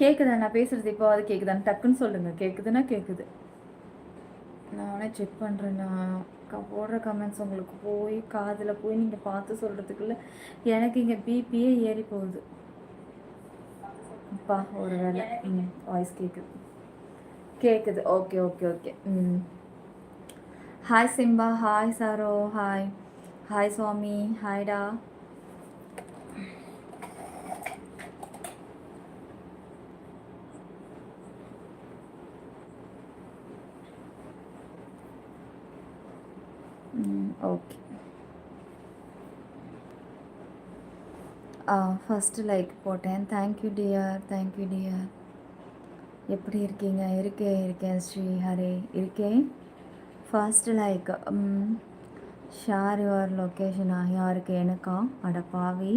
கேட்குதா நான் பேசுகிறது? இப்போ அது கேட்குதான்னு டக்குன்னு சொல்லுங்கள். கேட்குதுன்னா கேட்குது. நானே செக் பண்ணுறேன். நான் போடுற கமெண்ட்ஸ் உங்களுக்கு போய் காதில் போய் நீங்கள் பார்த்து சொல்கிறதுக்குள்ளே எனக்கு இங்கே பிபியே ஏறி போகுது. அப்பா ஒரு வேலை. வாய்ஸ் கேட்குது. கேட்குது. Okay okay okay. Hi Simba, hi Saro, hi hi Swami, ஹாய்டா. ஓகே. ஃபஸ்ட்டு லைக் போட்டேன். Thank you dear, thank you dear. எப்படி இருக்கீங்க? இருக்கேன் ஸ்ரீ ஹரே, இருக்கேன். ஃபர்ஸ்ட் லைக் ஷேர் யுவர் லொக்கேஷனா? யாருக்கு? எனக்கா? அட பாவி,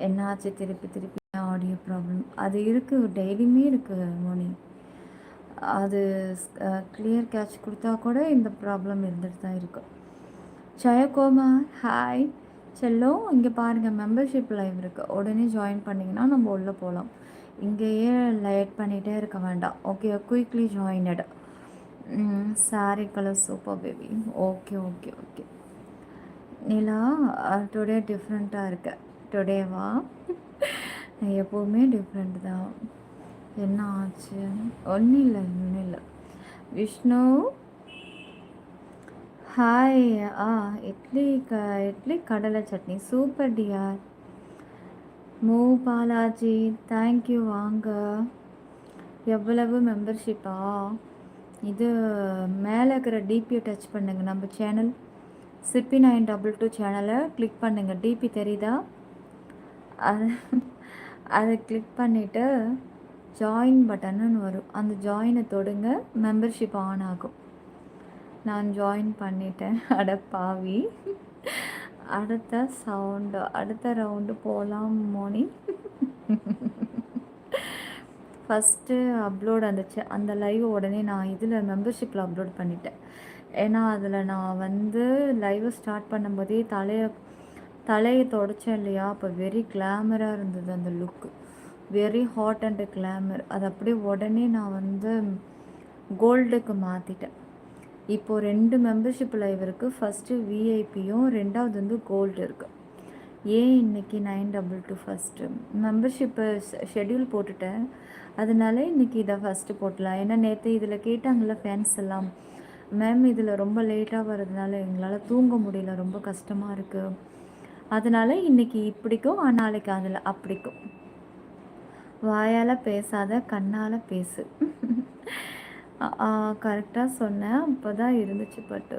என்னாச்சு திருப்பி திருப்பி ஆடியோ ப்ராப்ளம்? அது இருக்குது, டெய்லியுமே இருக்குது மோனி. அது கிளியர் கேட்ச் கொடுத்தா கூட இந்த ப்ராப்ளம் இருந்துட்டு தான் இருக்கு. ஜெயக்குமார், ஹாய் செல்லும். இங்கே பாருங்கள், மெம்பர்ஷிப் லைவ் இருக்குது. உடனே ஜாயின் பண்ணிங்கன்னா நம்ம உள்ளே போகலாம். இங்கேயே லைட் பண்ணிகிட்டே இருக்க வேண்டாம். Okay, quickly joined. Sari colour super baby. Okay okay okay. Nila, today டிஃப்ரெண்ட்டாக இருக்க. டுடேவா? எப்போவுமே டிஃப்ரெண்ட் தான். என்ன ஆச்சு? ஒன்றும் இல்லை. விஷ்ணு, ஹாய். இட்லி கடலை சட்னி சூப்பர் டியார். மூ பாலாஜி, தேங்க்யூ. வாங்க. எவ்வளவு மெம்பர்ஷிப்பா? இது மேலே இருக்கிற டிபியை டச் பண்ணுங்க. நம்ம சேனல் சிப்பி 922 சேனலை கிளிக் பண்ணுங்கள். டிபி தெரியுதா? அதை கிளிக் பண்ணிவிட்டு ஜாயின் பட்டன்னு வரும். அந்த ஜாயினை தொடுங்க, மெம்பர்ஷிப் ஆன் ஆகும். நான் ஜாயின் பண்ணிட்டேன். அட பாவி, அடுத்த ரவுண்டு போகலாம் மோனி. ஃபஸ்ட்டு அப்லோட் வந்துச்சு அந்த லைவ். உடனே நான் இதில் மெம்பர்ஷிப்பில் அப்லோட் பண்ணிட்டேன். ஏன்னா அதில் நான் லைவை ஸ்டார்ட் பண்ணும்போதே தலையை தொடச்சேன் இல்லையா? அப்போ வெரி கிளாமராக இருந்தது அந்த look. Very hot and glamour. அது அப்படியே உடனே நான் கோல்டுக்கு மாற்றிட்டேன். இப்போது 2 மெம்பர்ஷிப் லைவ் இருக்குது. ஃபஸ்ட்டு விஐபியும், ரெண்டாவது கோல்டு இருக்குது. ஏன் இன்றைக்கி 922 ஃபஸ்ட்டு மெம்பர்ஷிப்பை ஷெட்யூல் போட்டுட்டேன். அதனால இன்றைக்கி இதை ஃபஸ்ட்டு போட்டலாம். ஏன்னா நேற்று இதில் கேட்டாங்கள்ல ஃபேன்ஸ் எல்லாம், மேம் இதில் ரொம்ப லேட்டாக வர்றதுனால எங்களால் தூங்க முடியல, ரொம்ப கஷ்டமாக இருக்குது. அதனால் இன்றைக்கி இப்படிக்கும், நாளைக்கு அதில் அப்படிக்கும். வாயால் பேசாத, கண்ணால் பேசு. கரெக்டாக சொன்னேன். அப்போ தான் இருந்துச்சு. பட்டு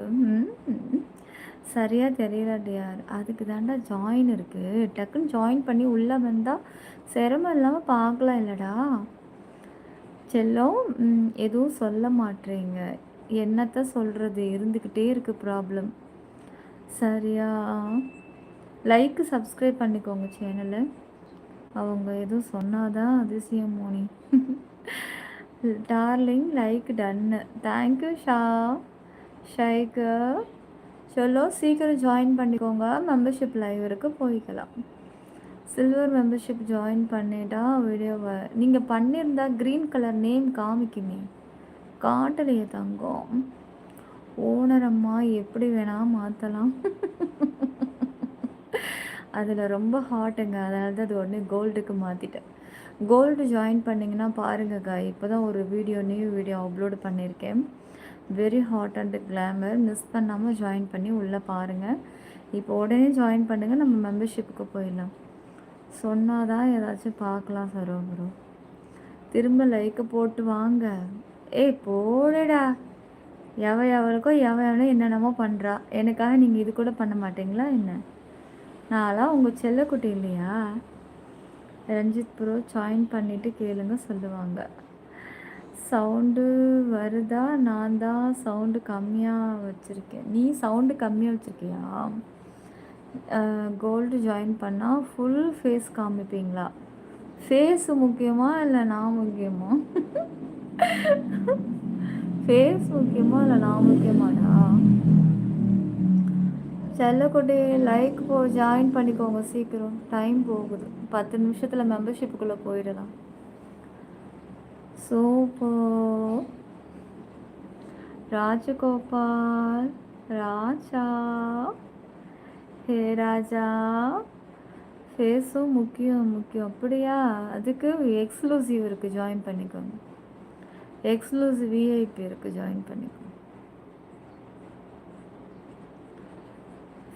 சரியாக தெரியல டியார். அதுக்கு தாண்டா ஜாயின் இருக்குது. டக்குன்னு ஜாயின் பண்ணி உள்ளே வந்தால் சிரமம் இல்லாமல் பார்க்கலாம் இல்லைடா. செல்லம், எதுவும் சொல்ல மாட்டேறீங்க. என்னத்த சொல்கிறது, இருந்துக்கிட்டே இருக்குது ப்ராப்ளம். சரியா? லைக்கு சப்ஸ்கிரைப் பண்ணிக்கோங்க சேனலை. அவங்க எதுவும் சொன்னாதான் அதிசயம் மோனி. டார்லிங், லைக் டன்னு. தேங்க்யூ ஷைக்கு. சொல்லோ, சீக்கிரம் ஜாயின் பண்ணிக்கோங்க. மெம்பர்ஷிப் லைவ் இருக்குது, போய்க்கலாம். சில்வர் மெம்பர்ஷிப் ஜாயின் பண்ணிட்டா வீடியோவை நீங்கள் பண்ணியிருந்தா க்ரீன் கலர் நேம் காமிக்குமே, காட்டலையே தங்கம். ஓனரம்மா எப்படி வேணால் மாற்றலாம். அதில் ரொம்ப ஹாட்டுங்க. அதனால தான் அது உடனே கோல்டுக்கு மாற்றிட்டேன். கோல்டு ஜாயின் பண்ணிங்கன்னா பாருங்கக்கா, இப்போ தான் ஒரு நியூ வீடியோ அப்லோடு பண்ணியிருக்கேன். Very hot and glamour. Miss பண்ணாமல் ஜாயின் பண்ணி உள்ளே பாருங்கள். இப்போ உடனே ஜாயின் பண்ணுங்கள், நம்ம மெம்பர்ஷிப்புக்கு போயிடலாம். சொன்னாதான் ஏதாச்சும் பார்க்கலாம் ப்ரோ. திரும்ப லைக்கை போட்டு வாங்க. போடடா. எவளுக்கோ எவனோ என்னென்னமோ பண்ணுறா. எனக்காக நீங்கள் இது கூட பண்ண மாட்டீங்களா என்ன? நான்லாம் உங்கள் செல்லக்குட்டி இல்லையா? ரஞ்சித் ப்ரோ ஜாயின் பண்ணிவிட்டு கேளுங்க சொல்லுவாங்க. சவுண்டு வருதா? நான் தான் சவுண்டு கம்மியாக வச்சுருக்கேன். நீ சவுண்டு கம்மியாக வச்சுருக்கியா? கோல்டு ஜாயின் பண்ணால் ஃபுல் ஃபேஸ் காமிப்பீங்களா? ஃபேஸு முக்கியமா இல்லை நான் முக்கியமா? ஃபேஸ் முக்கியமா இல்லை நான் முக்கியமாடா? செல்லக்குட்டி, லைக் ஜாயின் பண்ணிக்கோங்க சீக்கிரம். டைம் போகுது. 10 நிமிஷத்தில் மெம்பர்ஷிப்புக்குள்ளே போயிடலாம். சூப்பர். ராஜகோபால், ராஜா, ஹே ராஜா. ஃபேஸும் முக்கியம் முக்கியம். அப்படியா? அதுக்கு எக்ஸ்க்ளூசிவ் இருக்குது, ஜாயின் பண்ணிக்கோங்க. எக்ஸ்க்ளூசிவ் விஐபி இருக்குது, ஜாயின் பண்ணிக்கோங்க.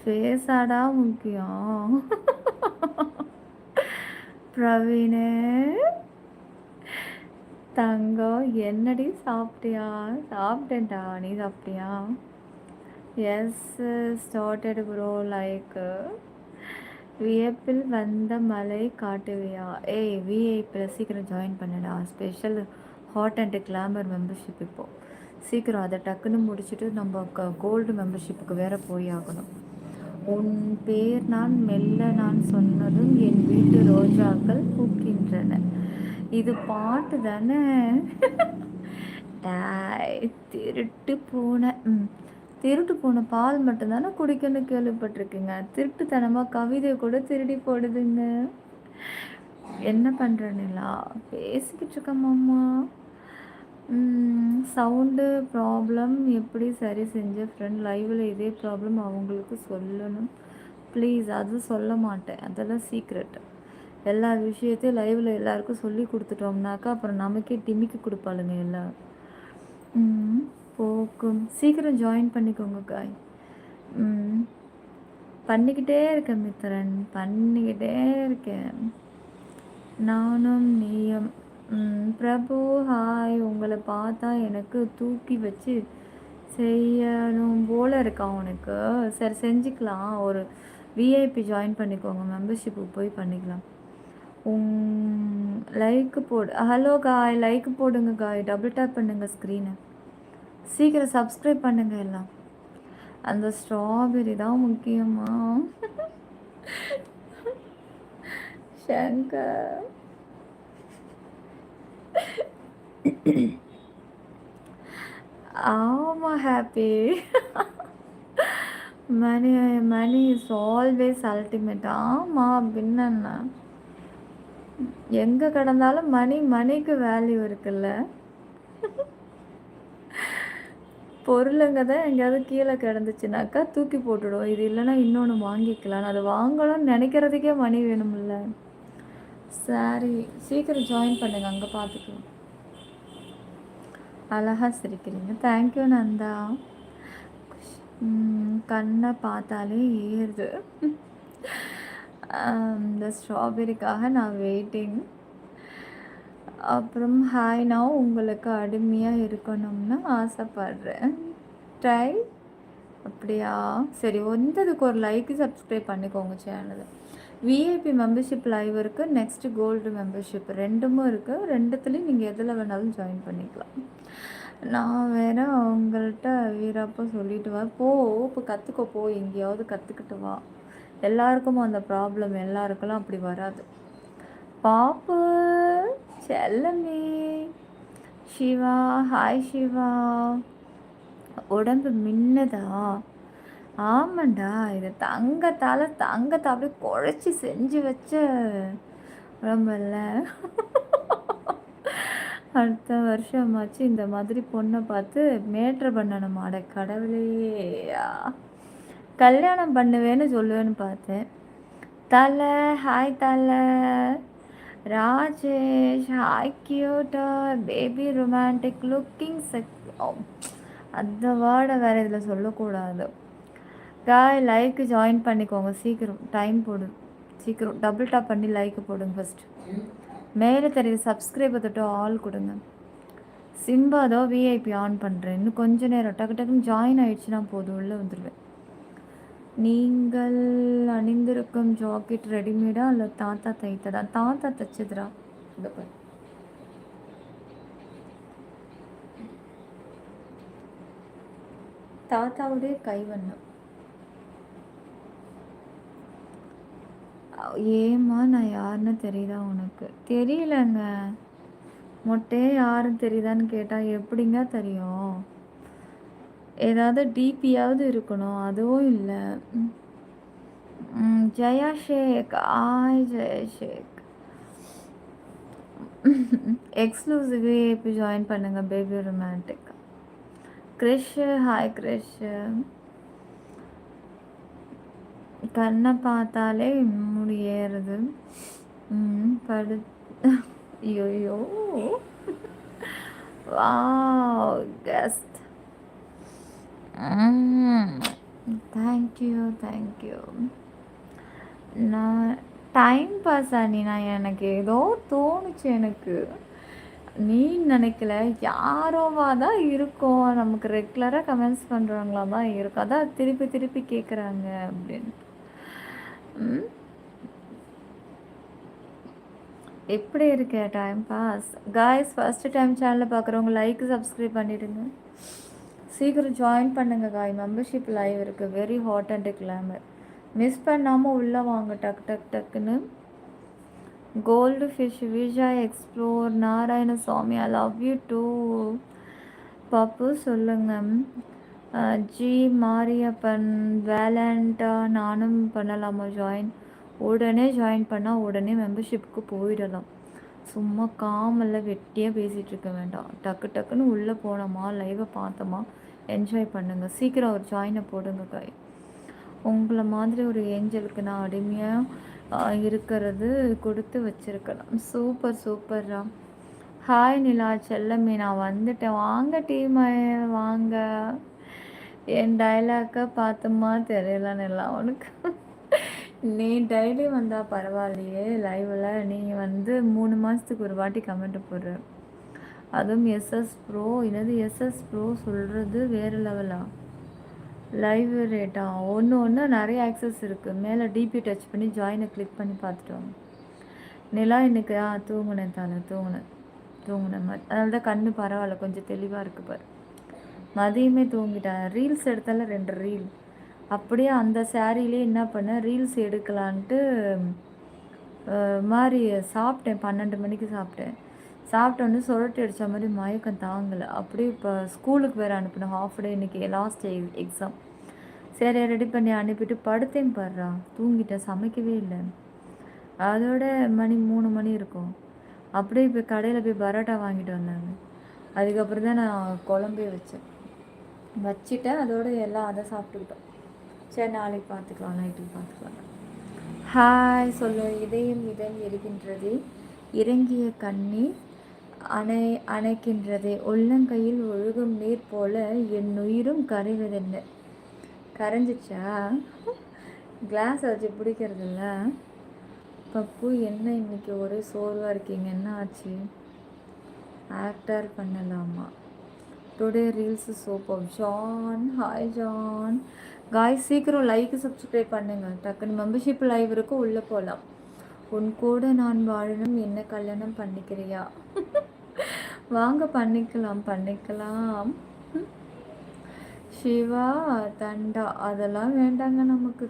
ஃபேஸாடா முக்கியம். பிரவீனு தங்கம், என்னடி சாப்பிட்டியா? சாப்பிட்டேன்டா, நீ சாப்பிட்டியா? S, started bro. லைக் வியப்பில் வந்த மலை காட்டுவியா? ஏய் விஐபியில் சீக்கிரம் ஜாயின் பண்ணடா. Special hot and glamour membership இப்போது சீக்கிரம் அதை டக்குன்னு முடிச்சுட்டு நம்ம கோல்டு மெம்பர்ஷிப்புக்கு வேற போய் ஆகணும். உன் பேர் நான் மெல்ல நான் சொன்னதும் என் வீட்டு ரோஜாக்கள் பூக்கின்றன. இது பாட்டு தானே? திருட்டு பூனை. திருட்டு போன பால் மட்டும்தானே குடிக்கணும்னு கேள்விப்பட்டிருக்குங்க. திருட்டுத்தனமாக கவிதை கூட திருடி போடுதுங்க. என்ன பண்ணுறேன்னுலா பேசிக்கிட்டு இருக்கமாம்மா. சவுண்டு ப்ராப்ளம் எப்படி சரி செஞ்ச ஃப்ரெண்ட்? லைவில் இதே ப்ராப்ளம் அவங்களுக்கு சொல்லணும் ப்ளீஸ். அது சொல்ல மாட்டேன், அதெல்லாம் சீக்ரெட். எல்லா விஷயத்தையும் லைவில் எல்லாருக்கும் சொல்லி கொடுத்துட்டோம்னாக்கா அப்புறம் நமக்கே டிமிக்கி கொடுப்பாளுங்க எல்லாம். போக்கும். சீக்கிரம் ஜாயின் பண்ணிக்கோங்க காய். பண்ணிக்கிட்டே இருக்கேன் மித்திரன், பண்ணிக்கிட்டே இருக்கேன். நானும் நீயும். பிரபு ஹாய். உங்களை பார்த்தா எனக்கு தூக்கி வச்சு செய்யணும் போல் இருக்கா உனக்கு? சரி செஞ்சுக்கலாம். ஒரு விஐபி ஜாயின் பண்ணிக்கோங்க, மெம்பர்ஷிப்பு போய் பண்ணிக்கலாம். லைக்கு போடு. ஹலோ காய், லைக் போடுங்க காய், டபுள் டேப் பண்ணுங்க ஸ்க்ரீனை. சீக்கிரம் சப்ஸ்கிரைப் பண்ணுங்க எல்லாம். அந்த ஸ்ட்ராபெரி தான் முக்கியமா? சங்கர் ஆமாம் happy. Money is always ultimate. ஆமாம் பின்னா எங்கே கிடந்தாலும் மணிக்கு வேல்யூ இருக்குல்ல. பொருளுங்க தான் எங்கேயாவது கீழே கிடந்துச்சுனாக்கா தூக்கி போட்டுடும். இது இல்லைன்னா இன்னொன்று வாங்கிக்கலாம். அது வாங்கணும்னு நினைக்கிறதுக்கே மணி வேணும்ல. சரி சீக்கிரம் ஜாயின் பண்ணுங்க, அங்கே பார்த்துக்கலாம். அழகா சிரிக்கிறீங்க. தேங்க்யூ நந்தா. கண்ணை பார்த்தாலே ஏறுது. இந்த ஸ்ட்ராபெரிக்காக நான் வெயிட்டிங். அப்புறம் ஹாய், நான் உங்களுக்கு அடிமையாக இருக்கணும்னு ஆசைப்படுறேன். ட்ரை. அப்படியா? சரி, வந்ததுக்கு ஒரு லைக்கு சப்ஸ்கிரைப் பண்ணிக்கோங்க சேனலை. விஐபி மெம்பர்ஷிப் லைவ் இருக்குது, நெக்ஸ்ட்டு கோல்டு மெம்பர்ஷிப் ரெண்டுமும் இருக்குது. ரெண்டுத்துலேயும் நீங்கள் எதில் வேணாலும் ஜாயின் பண்ணிக்கலாம். நான் வேறு அவங்கள்ட்ட வீரப்போ சொல்லிட்டு வா. இப்போ கற்றுக்கோ, போ எங்கேயாவது கற்றுக்கிட்டு வா. எல்லாருக்கும் அந்த ப்ராப்ளம், எல்லாருக்கெல்லாம் அப்படி வராது. பாப்பு செல்லமே. சிவா ஹாய் சிவா. உடம்பு மின்னதா? ஆமாண்டா, இது தங்கத்தால் தங்கத்தை அப்படியே குழைச்சி செஞ்சு வச்ச உடம்புல. அடுத்த வருஷமாச்சு இந்த மாதிரி பொண்ணை பார்த்து மேட்ரு பண்ணணும். அட கடவுளையா, கல்யாணம் பண்ணுவேன்னு சொல்லுவேன்னு பார்த்தேன். தலை ஹாய் தலை. ராஜேஷ் ஹாய் கியூட்டா பேபி ரொமான்டிக் லுக்கிங் அந்த வேர்டை வேறு இதில் சொல்லக்கூடாது. காய் லைக்கு ஜாயின் பண்ணிக்கோங்க சீக்கிரம், டைம் போடு சீக்கிரம். டபுள் டாப் பண்ணி லைக்கு போடுங்க ஃபஸ்ட்டு. மேலே தெரியுது சப்ஸ்கிரைபை தொட்டு ஆல் கொடுங்க. சிம்பாதோ விஐபி ஆன் பண்ணுறேன். இன்னும் கொஞ்சம் நேரம் டக்கு டக்குன்னு ஜாயின் ஆகிடுச்சுன்னா போதும், உள்ளே வந்துடுவேன். நீங்கள் அணிந்திருக்கும் ஜாக்கெட் ரெடிமேடா இல்லை தாத்தா தைத்ததா? தாத்தா தைச்சதுரா. இந்த பாரு, தாத்தாவுடைய கைவண்ணம். ஏம்மா நான் யாருன்னு தெரியுதா உனக்கு? தெரியலங்க. மொட்டையே யாரும் தெரியுதான்னு கேட்டால் எப்படிங்க தெரியும்? ஏதாவது டிபியாவது இருக்கணும், அதுவும் இல்லை. ஜெயா ஷேக் ஆய். ஜெயா ஷேக் எக்ஸ்க்ளூசிவ் இப்போ ஜாயின் பண்ணுங்கள் baby romantic. Krish hi Krish. கண்ணை பார்த்தாலே முடி ஏறுது. படு ஐயோ வாவ் கெஸ்ட். தேங்க்யூ. நான் டைம் பாஸ் ஆனினா எனக்கு ஏதோ தோணுச்சு. எனக்கு நீ நினைக்கல, யாரோவா தான் இருக்கும், நமக்கு ரெகுலராக கமெண்ட்ஸ் பண்ணுறவங்களா தான் இருக்கும், அதான் திருப்பி திருப்பி கேட்குறாங்க அப்படின்ட்டு. எப்படி இருக்க time pass? Guys first time சேனலில் பார்க்குறவங்க லைக் சப்ஸ்கிரைப் பண்ணிவிடுங்க. சீக்கிரம் ஜாயின் பண்ணுங்கள் காய். மெம்பர்ஷிப் லைவ் இருக்குது, very hot and glamour. Miss பண்ணாமல் உள்ளே வாங்க டக்குன்னு. Gold fish Vijay explore Narayanasamy I love you too. Pappu சொல்லுங்கள். ஜி மாரியப்பன் வேலண்டா நானும் பண்ணலாமா ஜாயின்? உடனே ஜாயின் பண்ணால் உடனே மெம்பர்ஷிப்புக்கு போயிடலாம். சும்மா காமெல்லாம் வெட்டியாக பேசிகிட்டு இருக்க வேண்டாம். டக்குன்னு உள்ளே போனோமா, லைவை பார்த்தோமா, என்ஜாய் பண்ணுங்கள். சீக்கிரம் ஒரு ஜாயினை போடுங்க காய். உங்களை மாதிரி ஒரு ஏஞ்சலுக்கு நான் அடிமையாக இருக்கிறது கொடுத்து வச்சுருக்கலாம். சூப்பர்ரா. ஹாய் நிலா செல்லமே, நான் வந்துட்டேன். வாங்க டீம் வாங்க. என் டைலாக்கை பார்த்துமா தெரியல நிலா உனக்கு. நீ டெய்லி வந்தால் பரவாயில்லையே லைவில். நீ 3 மாதத்துக்கு ஒரு வாட்டி கமெண்ட் போடுற, அதுவும் எஸ்எஸ் ப்ரோ. என்னது எஸ்எஸ் ப்ரோ சொல்கிறது வேறு லெவலா? லைவ் ரேட்டா? ஒன்று நிறைய ஆக்சஸ் இருக்குது. மேலே டிபி டச் பண்ணி ஜாயினை கிளிக் பண்ணி பார்த்துட்டோம். நிலா இன்னைக்கு தூங்குனேன் மாதிரி, அதனால தான் கண்ணு பரவாயில்ல, கொஞ்சம் தெளிவாக இருக்குது பாரு. மதியமே தூங்கிட்டேன். ரீல்ஸ் எடுத்தால 2 ரீல் அப்படியே அந்த சாரிலே என்ன பண்ணேன், ரீல்ஸ் எடுக்கலான்ட்டு மாதிரி சாப்பிட்டேன். 12 மணிக்கு சாப்பிட்டோன்னு சொரட்டி அடித்த மாதிரி மயக்கம் தாங்கலை. அப்படியே இப்போ ஸ்கூலுக்கு வேறு அனுப்பினேன். ஹாஃப் டே இன்றைக்கி லாஸ்ட் எக்ஸாம். சரி ரெடி பண்ணி அனுப்பிட்டு படுத்தேன் பாடுறா, தூங்கிட்டேன். சமைக்கவே இல்லை. அதோட மணி 3 மணி இருக்கும். அப்படியே இப்போ கடையில் போய் பரோட்டா வாங்கிட்டு வந்தாங்க. அதுக்கப்புறம் தான் நான் குழம்பே வச்சுட்டேன். அதோட எல்லாம் அதை சாப்பிட்டுக்கிட்டோம். சரி நாளைக்கு பார்த்துக்கலாம், நைட்டுக்கு பார்த்துக்கலாம். ஹாய் சொல்லு. இதயம் எரிகின்றதே, இறங்கிய கண்ணீர் அணைக்கின்றதே, உள்ளங்கையில் ஒழுகும் நீர் போல என் உயிரும் கரைவதென்ன. கரைஞ்சிச்சா? கிளாஸ் வச்சு பிடிக்கிறது இல்லை. பப்பு என்ன இன்னைக்கு ஒரே சோர்வாக இருக்கீங்க, என்ன ஆச்சு? ஆக்டர் பண்ணலாமா? Today reels super. John hi John. காய் சீக்கிரம் லைக் சப்ஸ்கிரைப் பண்ணுங்க. டக்குன்னு மெம்பர்ஷிப் லைவ் இருக்கும், உள்ளே போகலாம். உன் கூட நான் வாழணும், என்ன கல்யாணம் பண்ணிக்கிறியா? வாங்க பண்ணிக்கலாம். சிவா தண்டா அதெல்லாம் வேண்டாங்க நமக்கு.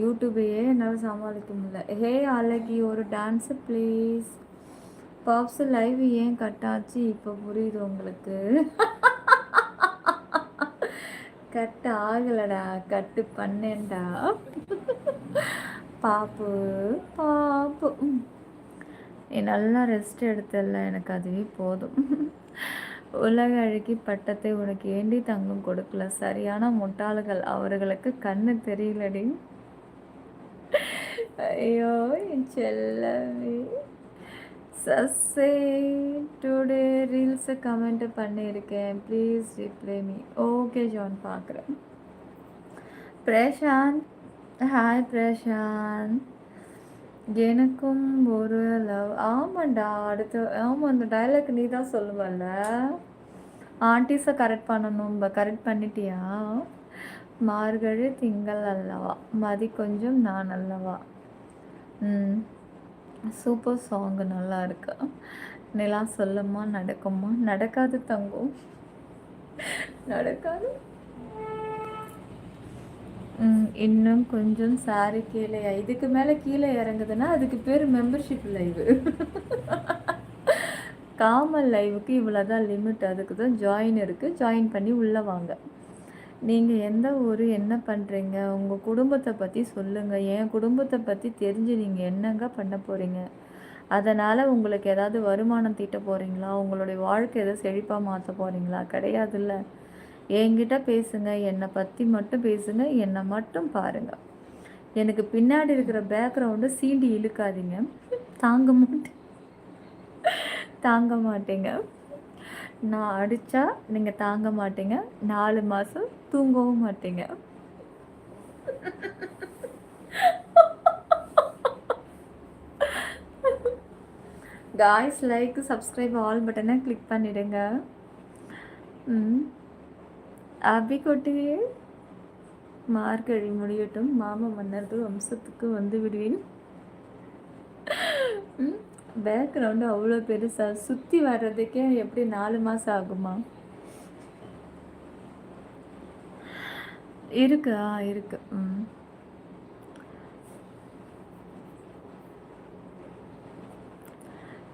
யூடியூபையே என்னால் சமாளிக்க முடியல. ஹே அழகி ஒரு டான்ஸு ப்ளீஸ். பாப்ஸ் லைவ் ஏன் கட்டாச்சு இப்போ புரியுது உங்களுக்கு. கட்டு ஆகலடா, கட்டு பண்ணேன்டா. பாப்பு நீ நல்லா ரெஸ்ட் எடுத்தல, எனக்கு அதுவே போதும். உலக அழகி பட்டத்தை உனக்கு ஏண்டி தங்கம் கொடுக்கல. சரியான முட்டாள்கள், அவர்களுக்கு கண்ணு தெரியலடி. ஐயோ என் செல்லவே. சசே டுடே ரீல்ஸை கமெண்ட் பண்ணியிருக்கேன், please reply me. Okay John பார்க்குறேன். பிரசாந்த் ஹாய் பிரசாந்த். எனக்கும் ஒரு லவ். ஆமாண்டா, ஆமாம் அந்த டைலாக் நீ தான் சொல்லுவல்ல. ஆண்டிஸை கரெக்ட் பண்ணணும். கரெக்ட் பண்ணிட்டியா? மார்கழி திங்கள் அல்லவா, மதி கொஞ்சம் நான் அல்லவா. சூப்பர் சாங், நல்லா இருக்கு. நிலா சொல்லுமா நடக்குமா? நடக்காது தங்கம், நடக்காது. இன்னும் கொஞ்சம் சாரி கீழே. இதுக்கு மேலே கீழே இறங்குதுன்னா அதுக்கு பேர் மெம்பர்ஷிப் லைவ். காமல் லைவுக்கு இவ்வளோதான் லிமிட். அதுக்கு தான் ஜாயின் இருக்குது, ஜாயின் பண்ணி உள்ளே வாங்க. நீங்கள் எந்த ஊர், என்ன பண்ணுறீங்க, உங்கள் குடும்பத்தை பற்றி சொல்லுங்கள். என் குடும்பத்தை பற்றி தெரிஞ்சு நீங்கள் என்னங்க பண்ண போகிறீங்க அதனால் உங்களுக்கு ஏதாவது வருமானம் தீட்ட போகிறீங்களா? உங்களுடைய வாழ்க்கை எதாவது செழிப்பாக மாற்ற போகிறீங்களா? கிடையாதுல்ல. என்கிட்ட பேசுங்க, என்னை பற்றி மட்டும் பேசுங்க, என்னை மட்டும் பாருங்கள். எனக்கு பின்னாடி இருக்கிற பேக்ரவுண்டு சீண்டி இழுக்காதீங்க, தாங்க மாட்டேன், தாங்க மாட்டேங்க. நான் அடித்தா நீங்கள் தாங்க மாட்டீங்க, 4 மாதம் தூங்கவும் மாட்டீங்க. காய்ஸ், லைக், சப்ஸ்கிரைப், ஆல் பட்டனை கிளிக் பண்ணிடுங்க. அபி கொட்டியே மார்கழி முடியட்டும், மாமா மன்னர்கள் வம்சத்துக்கு வந்து விடுவேன். பேக்ரவுண்டு அவ்வளோ பெருசாக சுற்றி வர்றதுக்கே எப்படி 4 மாதம் ஆகுமா? இருக்கு இருக்கு.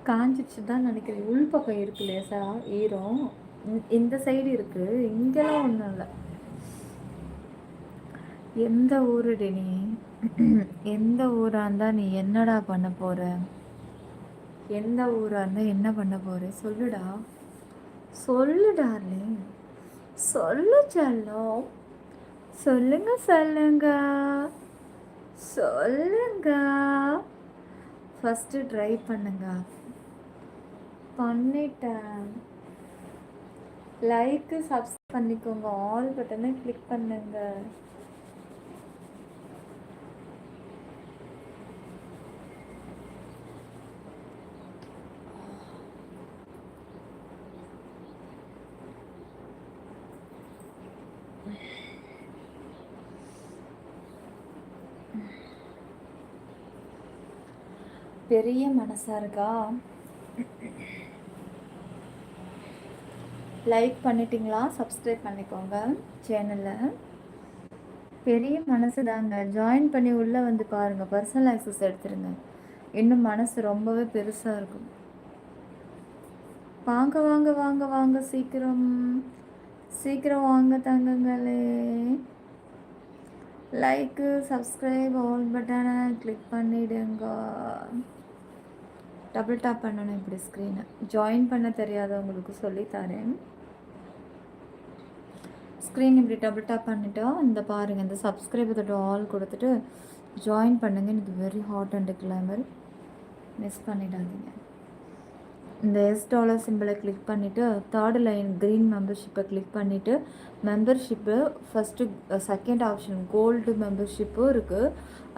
காஞ்சிச்சு தான் நினைக்கிறேன். உள் பக்கம் இருக்கு லேசா ஈரம், இந்த சைடு இருக்கு, இங்கெல்லாம் ஒன்றும் இல்லை. எந்த ஊருடி நீ? எந்த ஊராக இருந்தால் நீ என்னடா பண்ண போகிற? எந்த ஊராக இருந்தால் என்ன பண்ண போகிற? சொல்லுடா, சொல்லுடார்லே, சொல்லு செல்லம், சொல்லுங்க சொல்லுங்க சொல்லுங்க. ஃபஸ்ட்டு ட்ரை பண்ணுங்க. பண்ணிட்டேன். லைக்கு சப்ஸ்கிரைப் பண்ணிக்கோங்க, ஆல் பட்டனை கிளிக் பண்ணுங்க. பெரிய மனசா இருக்கா? லைக் பண்ணிட்டீங்களா? சப்ஸ்கிரைப் பண்ணிக்கோங்க சேனலில். பெரிய மனசு தாங்க, ஜாயின் பண்ணி உள்ளே வந்து பாருங்கள். பர்சனல் ஆக்சஸ் எடுத்துருங்க, இன்னும் மனசு ரொம்பவே பெருசாக இருக்கும். வாங்க வாங்க வாங்க வாங்க, சீக்கிரம் சீக்கிரம் வாங்க தங்கங்களே. லைக்கு, சப்ஸ்கிரைப், ஆல் பட்டனை கிளிக் பண்ணிவிடுங்க. டபுள் டாப் பண்ணணும் இப்படி ஸ்க்ரீனை. ஜாயின் பண்ண தெரியாதவங்களுக்கு சொல்லித்தரேன். ஸ்க்ரீன் இப்படி டபுள் டாப் பண்ணிட்டா இந்த பாருங்கள், இந்த சப்ஸ்கிரைப் தொட்டு ஆல் கொடுத்துட்டு ஜாயின் பண்ணுங்கள். எனக்கு very hot and glamour, miss பண்ணிடாதீங்க. இந்த $S சிம்பிளை கிளிக் பண்ணிவிட்டு தேர்டு லைன் க்ரீன் மெம்பர்ஷிப்பை கிளிக் பண்ணிவிட்டு membership first second option gold மெம்பர்ஷிப்பும் இருக்குது.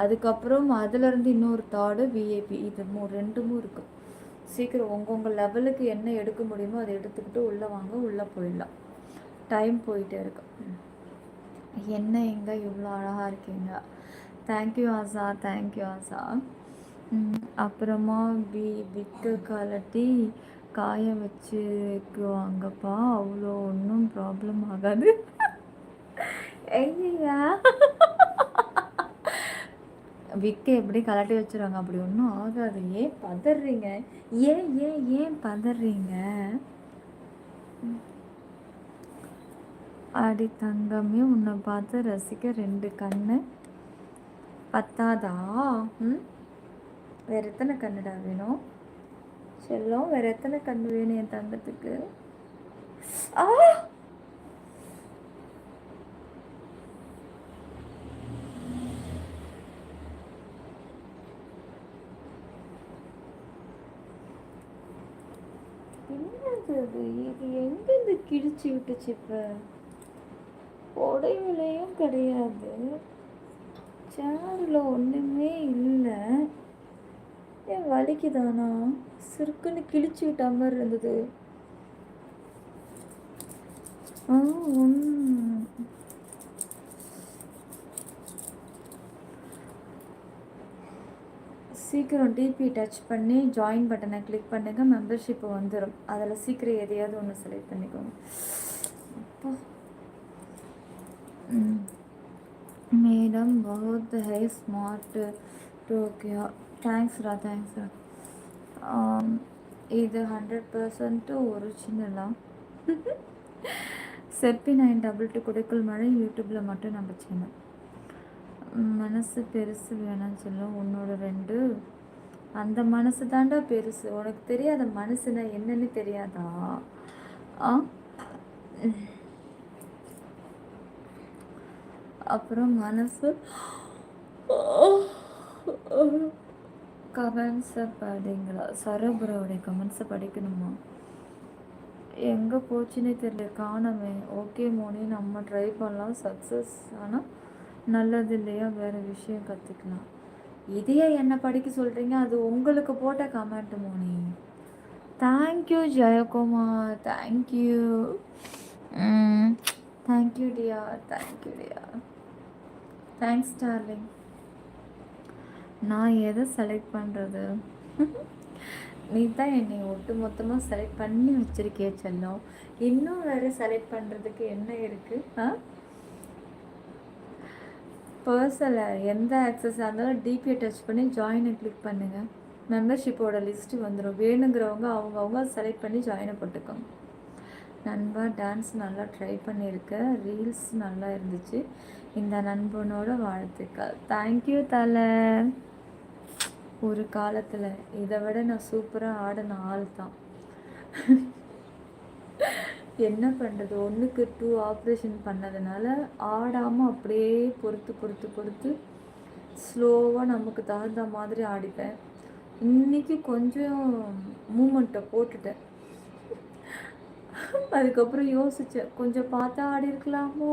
அதுக்கப்புறம் அதிலேருந்து இன்னொரு தேர்டு விஐபி, இது ரெண்டுமும் இருக்குது. சீக்கிரம் உங்கள் லெவலுக்கு என்ன எடுக்க முடியுமோ அதை எடுத்துக்கிட்டு உள்ளே வாங்க, உள்ளே போயிடலாம். டைம் போயிட்டே இருக்கு. என்ன எங்கே இவ்வளோ அழகாக இருக்கீங்க? தேங்க்யூ ஆசா, தேங்க்யூ ஆசா. அப்புறமா விக்கு கலட்டி காய வச்சுக்குவாங்கப்பா, அவ்வளோ ஒன்றும் ப்ராப்ளம் ஆகாது. ஐயா, விக்கை எப்படி கலட்டி வச்சுருவாங்க, அப்படி ஒன்றும் ஆகாது. ஏன் பதறீங்க? ஏன் ஏன் ஏன் பதறீங்க? அடி தங்கமே, உன்னை பார்த்து ரசிக்க 2 கண்ணு பத்தாதா? வேறு எத்தனை கண்ணுடா வேணும் செல்லம்? வேறு எத்தனை கண்ணு வேணும் என் தங்கத்துக்கு? என்னது இது? எங்கேருந்து கிழிச்சு விட்டுச்சு? இப்போ உடைவிலையும் கிடையாது, சேரில் ஒன்றுமே இல்லை. ஏன் வலிக்குதானா? சிறுக்குன்னு கிழிச்சு விட்ட மாதிரி இருந்தது. சீக்கிரம் டிபி டச் பண்ணி ஜாயின் பட்டனை கிளிக் பண்ணுங்கள், மெம்பர்ஷிப்பு வந்துடும். அதில் சீக்கிரம் எதையாவது ஒன்று செலக்ட் பண்ணிக்கோங்க. அப்போ மேடம் बहुत है स्मार्ट तो क्या? தேங்க்ஸ்ரா, தேங்க்ஸ்ரா. இது 100% ஒரிஜினலா? செப்பி 922 குடைக்குள் மழை யூடியூப்பில் மட்டும் நம்ம சேனல். மனசு பெருசு வேணாம் சொல்லும், உன்னோட 2 அந்த மனசு தாண்டா பெருசு. உனக்கு தெரியாத மனசுனா என்னன்னு தெரியாதா? ஆ அப்புறம் மனசு கமெண்ட்ஸை படிங்களா? சரபுரோடைய கமெண்ட்ஸை படிக்கணுமா? எங்கே போச்சுன்னே தெரியல, காணமே. ஓகே மோனி, நம்ம ட்ரை பண்ணலாம், சக்ஸஸ் ஆனால் நல்லது இல்லையா, வேறு விஷயம் கற்றுக்கலாம். இதையே என்ன படிக்க சொல்கிறீங்க? அது உங்களுக்கு போட்ட comment Moni. Thank you Jayakumar, thank you. Thank you dear, thank you dear, thanks darling. நான் எதை செலக்ட் பண்ணுறது? நீ தான் என்னை ஒட்டு மொத்தமாக செலக்ட் பண்ணி வச்சுருக்கே செல்லம். இன்னும் வேறு செலக்ட் பண்ணுறதுக்கு என்ன இருக்குது? பர்சனில் எந்த ஆக்சஸாக இருந்தாலும் டிபியை டச் பண்ணி ஜாயினை கிளிக் பண்ணுங்கள். மெம்பர்ஷிப்போட லிஸ்ட்டு வந்துடும். வேணுங்கிறவங்க அவங்கவுங்க செலக்ட் பண்ணி ஜாயினை போட்டுக்கோங்க. நண்பா டான்ஸ் நல்லா ட்ரை பண்ணியிருக்க, ரீல்ஸ் நல்லா இருந்துச்சு. இந்த நண்பனோட வாழ்த்துக்கள். தேங்க்யூ தலை. ஒரு காலத்தில் இதை விட நான் சூப்பராக ஆடின ஆள் தான். என்ன பண்ணுறது, 1க்கு 2 ஆப்ரேஷன் பண்ணதுனால ஆடாமல் அப்படியே பொறுத்து ஸ்லோவாக நமக்கு தகுந்த மாதிரி ஆடிப்பேன். இன்றைக்கி கொஞ்சம் மூமெண்ட்டை போட்டுட்டேன். அதுக்கப்புறம் யோசித்தேன், கொஞ்சம் பார்த்தா ஆடி இருக்கலாமோ.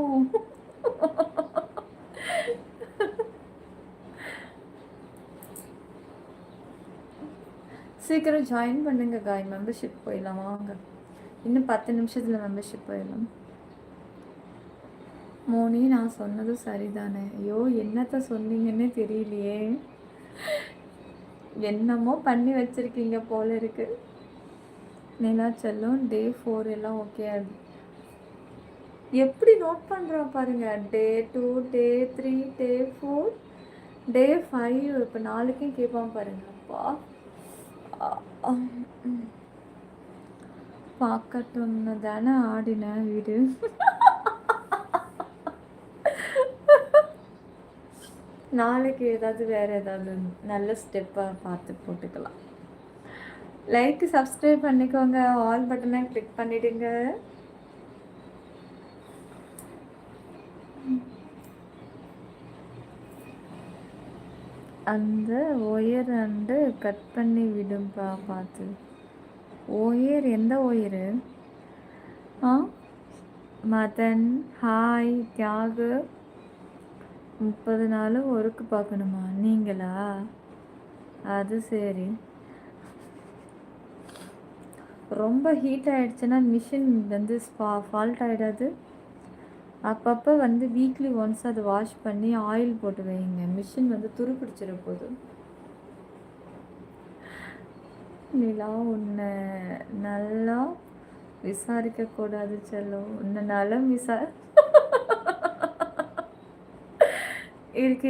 சீக்கிரம் ஜாயின் பண்ணுங்க காய், மெம்பர்ஷிப் போயிடலாம் வாங்க. இன்னும் 10 நிமிஷத்தில் மெம்பர்ஷிப் போயிடலாம். மோனி, நான் சொன்னது சரிதானே? ஐயோ, என்னத்த சொன்னீங்கன்னே தெரியலையே. என்னமோ பண்ணி வச்சுருக்கீங்க போல இருக்கு. நிலா செல்லும் டே 4 எல்லாம் ஓகே. எப்படி நோட் பண்ணுறோம் பாருங்க. டே 2, டே 3, டே 4, டே 5. இப்போ 4க்கும் கேட்பான் பாருங்க. அப்பா பார்க்கட்டும்னு தானே ஆடினேன் வீடு. நாளைக்கு ஏதாவது வேறு ஏதாவது நல்ல ஸ்டெப்பாக பார்த்து போட்டுக்கலாம். லைக் சப்ஸ்கிரைப் பண்ணிக்கோங்க, ஆல் பட்டனை கிளிக் பண்ணிவிடுங்க. அந்த ஒயர் அண்டு கட் பண்ணி விடும்பா பார்த்து. ஒயர் எந்த ஒயரு? மதன் ஹாய். தியாகு 30 நாள் ஒர்க்கு பார்க்கணுமா? நீங்களா? அது சரி. ரொம்ப ஹீட் ஆகிடுச்சுன்னா மிஷின் வந்து ஃபால்ட் ஆகிடாது? அப்பப்போ வந்து வீக்லி ஒன்ஸ் அதை வாஷ் பண்ணி ஆயில் போட்டு வைங்க. மிஷின் வந்து துரு பிடிச்சிட போகுது. நிலா, உன்னை நல்லா விசாரிக்கக்கூடாது செல்லும். உன்னை நலம்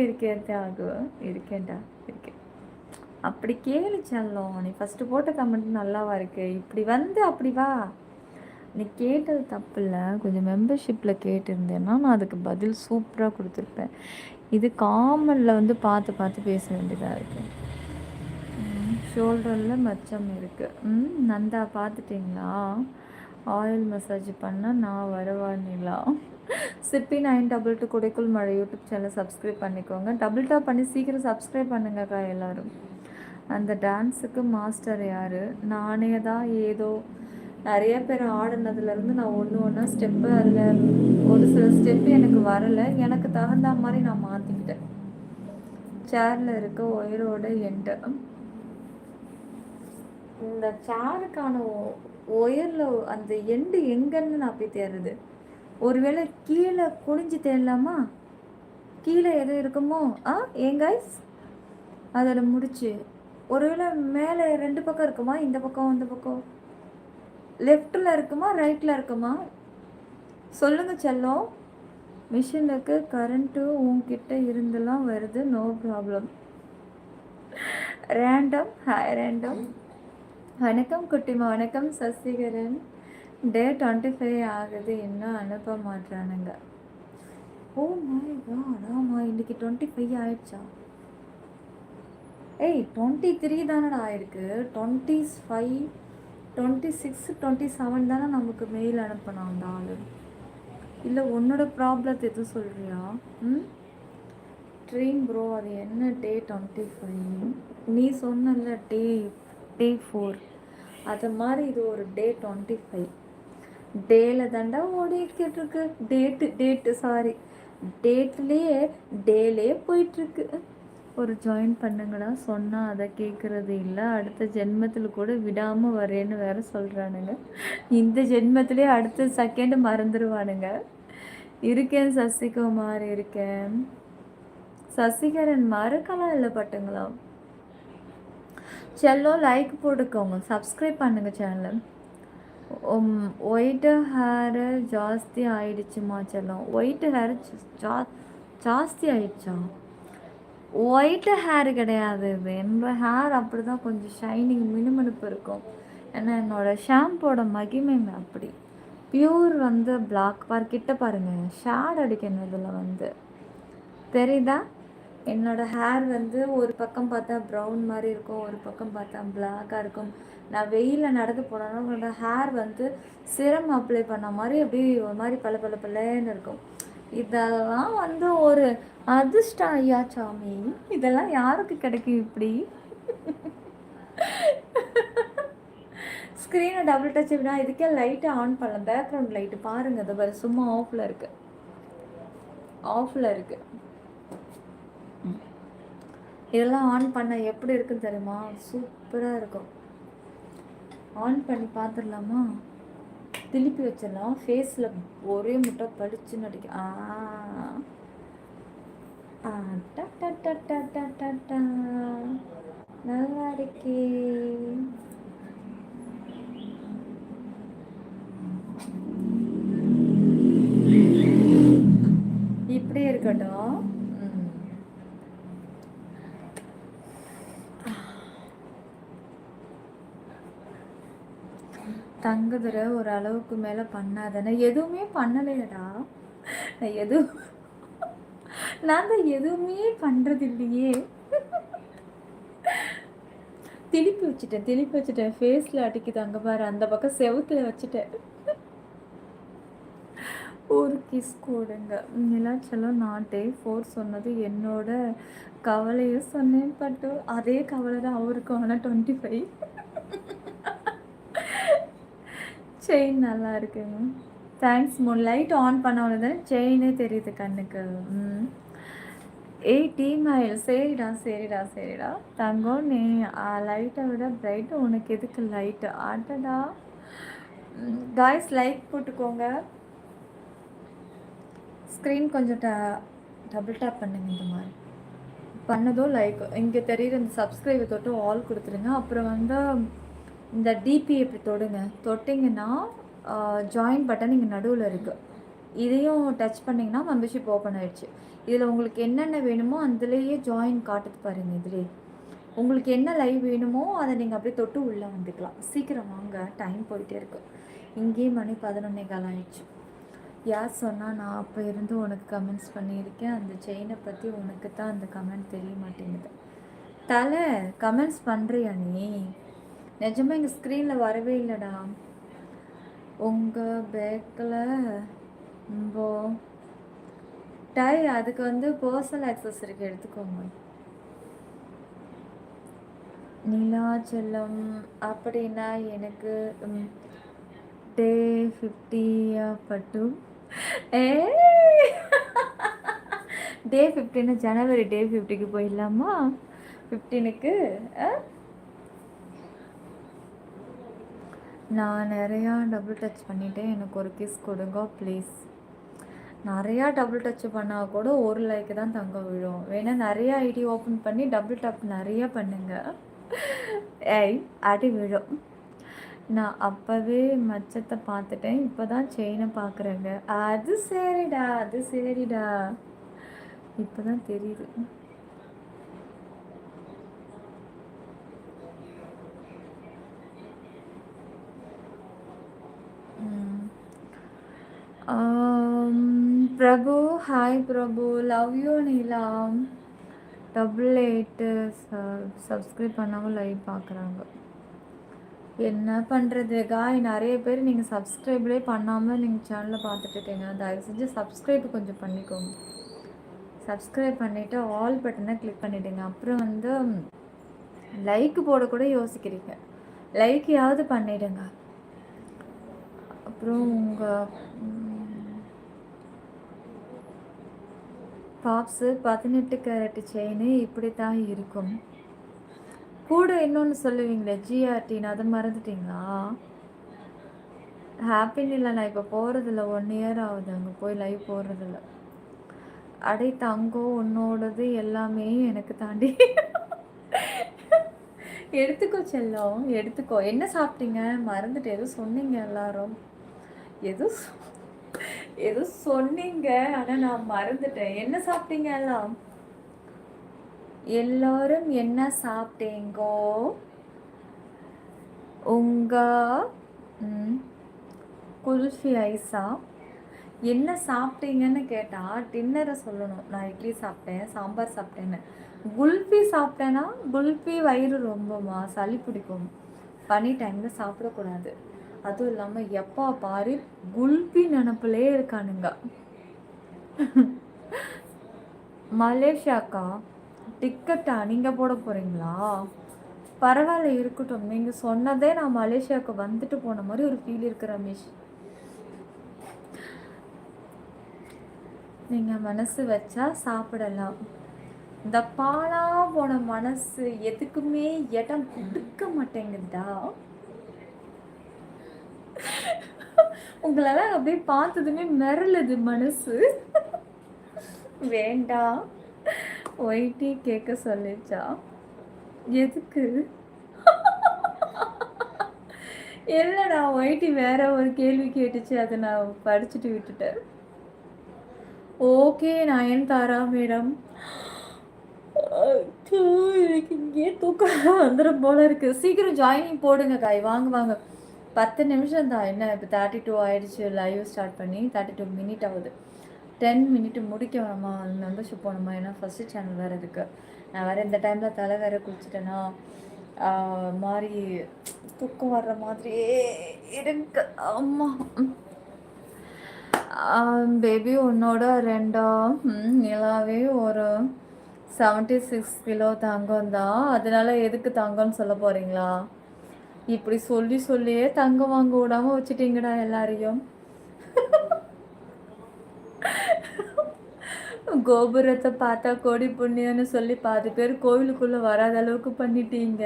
இருக்கேன் தியாகுவேன். இருக்கேன்டா, இருக்கேன். அப்படி கேளு செல்லம். நீ ஃபஸ்ட்டு போட்ட கமெண்ட் நல்லாவா இருக்கு? இப்படி வந்து அப்படி வா. நீ கேட்டது தப்பு இல்லை. கொஞ்சம் மெம்பர்ஷிப்பில் கேட்டிருந்தேன்னா நான் அதுக்கு பதில் சூப்பராக கொடுத்துருப்பேன். இது காமனில் வந்து பார்த்து பேச வேண்டியதாக இருக்குது. ஷோல்டரில் மச்சம் இருக்குது. நந்தா பார்த்துட்டிங்களா? ஆயில் மசாஜ் பண்ணால் நான் வரவானிலா. சிப்பி 922 கொடைக்குள் மழை யூடியூப் சேனல் சப்ஸ்கிரைப் பண்ணிக்கோங்க. டபுள் டாப் பண்ணி சீக்கிரம் சப்ஸ்கிரைப் பண்ணுங்கக்கா எல்லோரும். அந்த டான்ஸுக்கு மாஸ்டர் யார்? நானே தான். ஏதோ நிறைய பேர் ஆடினதுலேருந்து நான் ஒன்றா ஸ்டெப்பு, அதில் ஒரு சில ஸ்டெப்பு எனக்கு வரலை. எனக்கு தகுந்த மாதிரி நான் மாற்றிக்கிட்டேன். சேரில் இருக்க ஒயரோட எண்டு. இந்த சேருக்கான ஒயரில் அந்த எண்டு எங்கன்னு நான் போய் தேடுறது. ஒருவேளை கீழே குனிஞ்சு தேடலாமா? கீழே எது இருக்குமோ? ஏங்காய்ஸ் அதோட முடிச்சு ஒருவேளை மேலே 2 பக்கம் இருக்குமா? இந்த பக்கம் இந்த பக்கம் லெஃப்டில் இருக்குமா ரைட்டில் இருக்குமா? சொல்லுங்கள் செல்லம். மிஷினுக்கு கரண்ட்டு உங்ககிட்ட இருந்தெல்லாம் வருது. No problem. Random. Hi random. வணக்கம் குட்டிமா. வணக்கம் சசிகரன். டே 25 ஆகுது, இன்னும் அனுப்ப மாட்டானுங்க. ஓ மை காட், ஆமாம் இன்னைக்கு 25 ஆயிடுச்சா? ஏய் 23 தானடா ஆயிருக்கு. 25, 26, 27 தானே நமக்கு மெயில் அனுப்பினான் அந்த ஆள். இல்லை உன்னோட ப்ராப்ளத்தை எதுவும் சொல்கிறியா? ம் ட்ரீம் ப்ரோ, அது என்ன டே 25? நீ சொன்னல டே 4. அது மாதிரி இது ஒரு டே 25. டேல தாண்டா ஓடிக்கிட்டு இருக்கு. டேட்லேயே போயிட்டுருக்கு. ஒரு ஜாயின் பண்ணுங்களா சொன்னால் அதை கேட்குறது இல்லை. அடுத்த ஜென்மத்தில் கூட விடாமல் வரேன்னு வேற சொல்கிறானுங்க. இந்த ஜென்மத்திலே அடுத்த செகண்டு மறந்துடுவானுங்க. இருக்கேன் சசிகுமார், இருக்கேன். சசிகரன் மறக்கலாம் இல்லை பட்டுங்களா? செல்லோ லைக் போட்டுக்கோங்க, சப்ஸ்கிரைப் பண்ணுங்கள் சேனலை. ஒயிட்டு ஹேரு ஜாஸ்தி ஆயிடுச்சுமா செல்லம். ஒயிட்டு ஹேர் ஜாஸ்தி ஆயிடுச்சா? ஒயிட்டு ஹேர் கிடையாது இது. என்னோட ஹேர் அப்படி தான் கொஞ்சம் ஷைனிங் மினுமினுப்பு இருக்கும். ஏன்னா என்னோடய ஷாம்போட மகிமை அப்படி. பியூர் வந்து பிளாக் கிட்ட பாருங்கள், ஷேட் அடிக்கணும் இதில் தெரியுதா? என்னோடய ஹேர் ஒரு பக்கம் பார்த்தா ப்ரௌன் மாதிரி இருக்கும், ஒரு பக்கம் பார்த்தா பிளாக்காக இருக்கும். நான் வெயிலில் நடந்து போனேன்னா என்னோடய ஹேர் சிரம் அப்ளை பண்ண மாதிரி அப்படி ஒரு மாதிரி பல்லன்னு இருக்கும். இதெல்லாம் ஒரு அதிர்ஷ்டம் ஐயா சாமி. இதெல்லாம் யாருக்கு கிடைக்கும் இப்படி? ஸ்க்ரீனை டபுள் டச் எப்படின்னா இதுக்கே லைட்டை ஆன் பண்ணலாம். பேக்ரவுண்ட் லைட்டு பாருங்கள், அது பாரு சும்மா ஆஃபில் இருக்குது. இதெல்லாம் ஆன் பண்ண எப்படி இருக்குன்னு தெரியுமா? சூப்பராக இருக்கும். ஆன் பண்ணி பார்த்துடலாமா? திருப்பி வச்சிடலாம். ஃபேஸில் ஒரே முட்டை படிச்சுன்னு அடிக்கும். நல்லா இருக்கே. இப்படியே இருக்கட்டும். தங்குதுற ஒரு அளவுக்கு மேலே பண்ணாதானே. எதுவுமே பண்ணலையடா. நான் தான் எதுவுமே பண்ணுறது இல்லையே. திருப்பி வச்சுட்டேன். ஃபேஸில் அடிக்குது அங்கே பாரு, அந்த பக்கம் செவுத்துல வச்சுட்டேன். ஒரு கிஸ் கொடுங்க நிலாச்சலம். நான் டே 4 சொன்னது என்னோட கவலையும் சொன்னேன் பட்டு. அதே கவலை தான் அவருக்கும். ஆனால் 25. செயின் நல்லா இருக்குங்க. தேங்க்ஸ் மூணு லைட் ஆன் பண்ணவொன்னு தானே செயினே தெரியுது கண்ணுக்கு. டீமாயில் சரிடா தங்கம். நீ லைட்டை விட பிரைட்டு, உனக்கு எதுக்கு லைட்டு? ஆட்டடா காய்ஸ், லைக் போட்டுக்கோங்க. ஸ்க்ரீன் கொஞ்சம் டபுள் டேப் பண்ணுங்க. இந்த மாதிரி பண்ணதும் லைக் இங்கே தெரியுற இந்த சப்ஸ்கிரைபை தொட்டு ஆல் கொடுத்துருங்க. அப்புறம் இந்த டிபி இப்படி தொட்டிங்கன்னா ஜாயின் பட்டன் இங்கே நடுவில் இருக்குது. இதையும் டச் பண்ணிங்கன்னா மெம்பர்ஷிப் ஓப்பன் ஆகிடுச்சு. இதில் உங்களுக்கு என்னென்ன வேணுமோ அதுலேயே ஜாயின் காட்டுது பாருங்கள். இதுலேயே உங்களுக்கு என்ன லைவ் வேணுமோ அதை நீங்கள் அப்படியே தொட்டு உள்ளே வந்துக்கலாம். சீக்கிரம் வாங்க, டைம் போயிட்டே இருக்கு. இங்கேயும் மணி 11:15 ஆயிடுச்சு. யார் சொன்னால் நான் அப்போ இருந்து உனக்கு கமெண்ட்ஸ் பண்ணியிருக்கேன். அந்த செயினை பற்றி உனக்கு தான் அந்த கமெண்ட் தெரிய மாட்டேங்குது. தலை கமெண்ட்ஸ் பண்ணுறியா நீ? நிஜமாக எங்கள் ஸ்க்ரீனில் வரவே இல்லைடா. உங்கள் பேக்கில் டை அதுக்கு பர்சனல் ஆக்சஸ் இருக்கு, எடுத்துக்கோங்க. நிலாச்சலம் அப்படின்னா எனக்கு டே 50 பட்டு. டே 15 ஜனவரி டே 50க்கு போயிடலாமா? 15க்கு நான் நிறையா டபுள் டச் பண்ணிவிட்டேன். எனக்கு ஒரு கிஸ் கொடுங்க ப்ளீஸ். நிறையா டபுள் டச் பண்ணால் கூட ஒரு லைக்கு தான் தங்க விழும். வேணால் நிறையா ஐடி ஓப்பன் பண்ணி டபுள் டப் நிறையா பண்ணுங்க. அடி விழும். நான் அப்போவே மச்சத்தை பார்த்துட்டேன், இப்போ தான் செயினை பார்க்குறேங்க. அது சரிடா இப்போ தான் தெரியுது. பிரபு, ஹாய் பிரபு, லவ் யூ நீலாம். 888 சப்ஸ்கிரைப் பண்ணாமல் லைவ் பார்க்குறாங்க. என்ன பண்ணுறது காய், நிறைய பேர் நீங்கள் சப்ஸ்கிரைப்லே பண்ணாமல் நீங்கள் சேனலில் பார்த்துட்ருக்கீங்க. தயவு செஞ்சு சப்ஸ்கிரைப் கொஞ்சம் பண்ணிக்கோங்க. சப்ஸ்கிரைப் பண்ணிவிட்டு ஆல் பட்டனை கிளிக் பண்ணிவிடுங்க. அப்புறம் வந்து லைக் போட கூட யோசிக்கிறீங்க, லைக்கையாவது பண்ணிவிடுங்க. அப்புறம் உங்கள் பாப்ஸு 18 கேரட் செயின் இப்படி தான் இருக்கும். கூட இன்னொன்று சொல்லுவீங்களே ஜிஆர்டின்னு, அதை மறந்துட்டீங்களா? ஹாப்பின்னு இல்லை, நான் இப்போ போகிறதில்ல, 1 இயர் ஆகுது அங்கே போய் லைவ் போடுறதில்ல. அடை தங்கம் உன்னோடது எல்லாமே எனக்கு தாண்டி. எடுத்துக்கோ செல்லம், எடுத்துக்கோ. என்ன சாப்பிட்டீங்க? மறந்துட்டு எதுவும் சொன்னீங்க எல்லாரும், எதுவும் சொன்னீங்க, ஆனால் நான் மறந்துட்டேன். என்ன சாப்பிட்டீங்க எல்லாம்? எல்லோரும் என்ன சாப்பிட்டீங்கோ? உங்க குல்ஃபி ஐஸா? என்ன சாப்பிட்டீங்கன்னு கேட்டால் டின்னரை சொல்லணும். நான் இட்லி சாப்பிட்டேன், சாம்பார் சாப்பிட்டேன்னு. குல்ஃபி சாப்பிட்டேன்னா குல்ஃபி வயிறு ரொம்பமா சளி பிடிக்கும், பனி டைமில் சாப்பிடக்கூடாது. அதுவும் இல்லாமல் எப்போ பாரு குல்ஃபி நினப்புலே இருக்கானுங்க. மலேசியாக்கா டிக்கெட்டா நீங்கள் போட போகிறீங்களா? பரவாயில்ல, இருக்கட்டும். நீங்கள் சொன்னதே நான் மலேசியாவுக்கு வந்துட்டு போன மாதிரி ஒரு ஃபீல் இருக்கு ரமேஷ். நீங்கள் மனசு வச்சா சாப்பிடலாம். இந்த பாலா போன மனசு எதுக்குமே இடம் கொடுக்க மாட்டேங்குதா? உங்களெல்லாம் அப்படியே பார்த்ததுமே மிரளுது மனசு. வேண்டாம், ஒயிட்டி கேட்க சொல்லிச்சா? எதுக்கு? இல்லைடா, ஒயிட்டி வேற ஒரு கேள்வி கேட்டுச்சு, அதை நான் படிச்சுட்டு விட்டுட்டேன். ஓகே நயன்தாரா மேடம், எனக்கு இங்கே தூக்கம் வந்துடும் போல இருக்கு. சீக்கிரம் ஜாயினிங் போடுங்க காய், வாங்க வாங்க. 10 நிமிஷம் தான், என்ன இப்போ 32 ஆயிடுச்சு லைவ் ஸ்டார்ட் பண்ணி. 32 மினிட் ஆகுது. 10 மினிட் முடிக்க வேணாமா, மெம்பர்ஷிப் போகணுமா? ஏன்னா ஃபஸ்ட்டு சேனல் வேறு இருக்குது. நான் வேறு இந்த டைமில் தலை வேறு குளிச்சுட்டேன்னா மாதிரி தூக்கம் வர்ற மாதிரியே இருக்கு. அம்மா பேபி உன்னோட 2 நிலாவே ஒரு 76 கிலோ தங்கம் தான், அதனால எதுக்கு தங்கம்னு சொல்ல போகிறீங்களா? இப்படி சொல்லி சொல்லியே தங்கம் வாங்க விடாமல் வச்சுட்டீங்கடா எல்லாரையும். கோபுரத்தை பார்த்தா கோடி புண்ணியன்னு சொல்லி பாதி பேர் கோவிலுக்குள்ளே வராத அளவுக்கு பண்ணிட்டீங்க.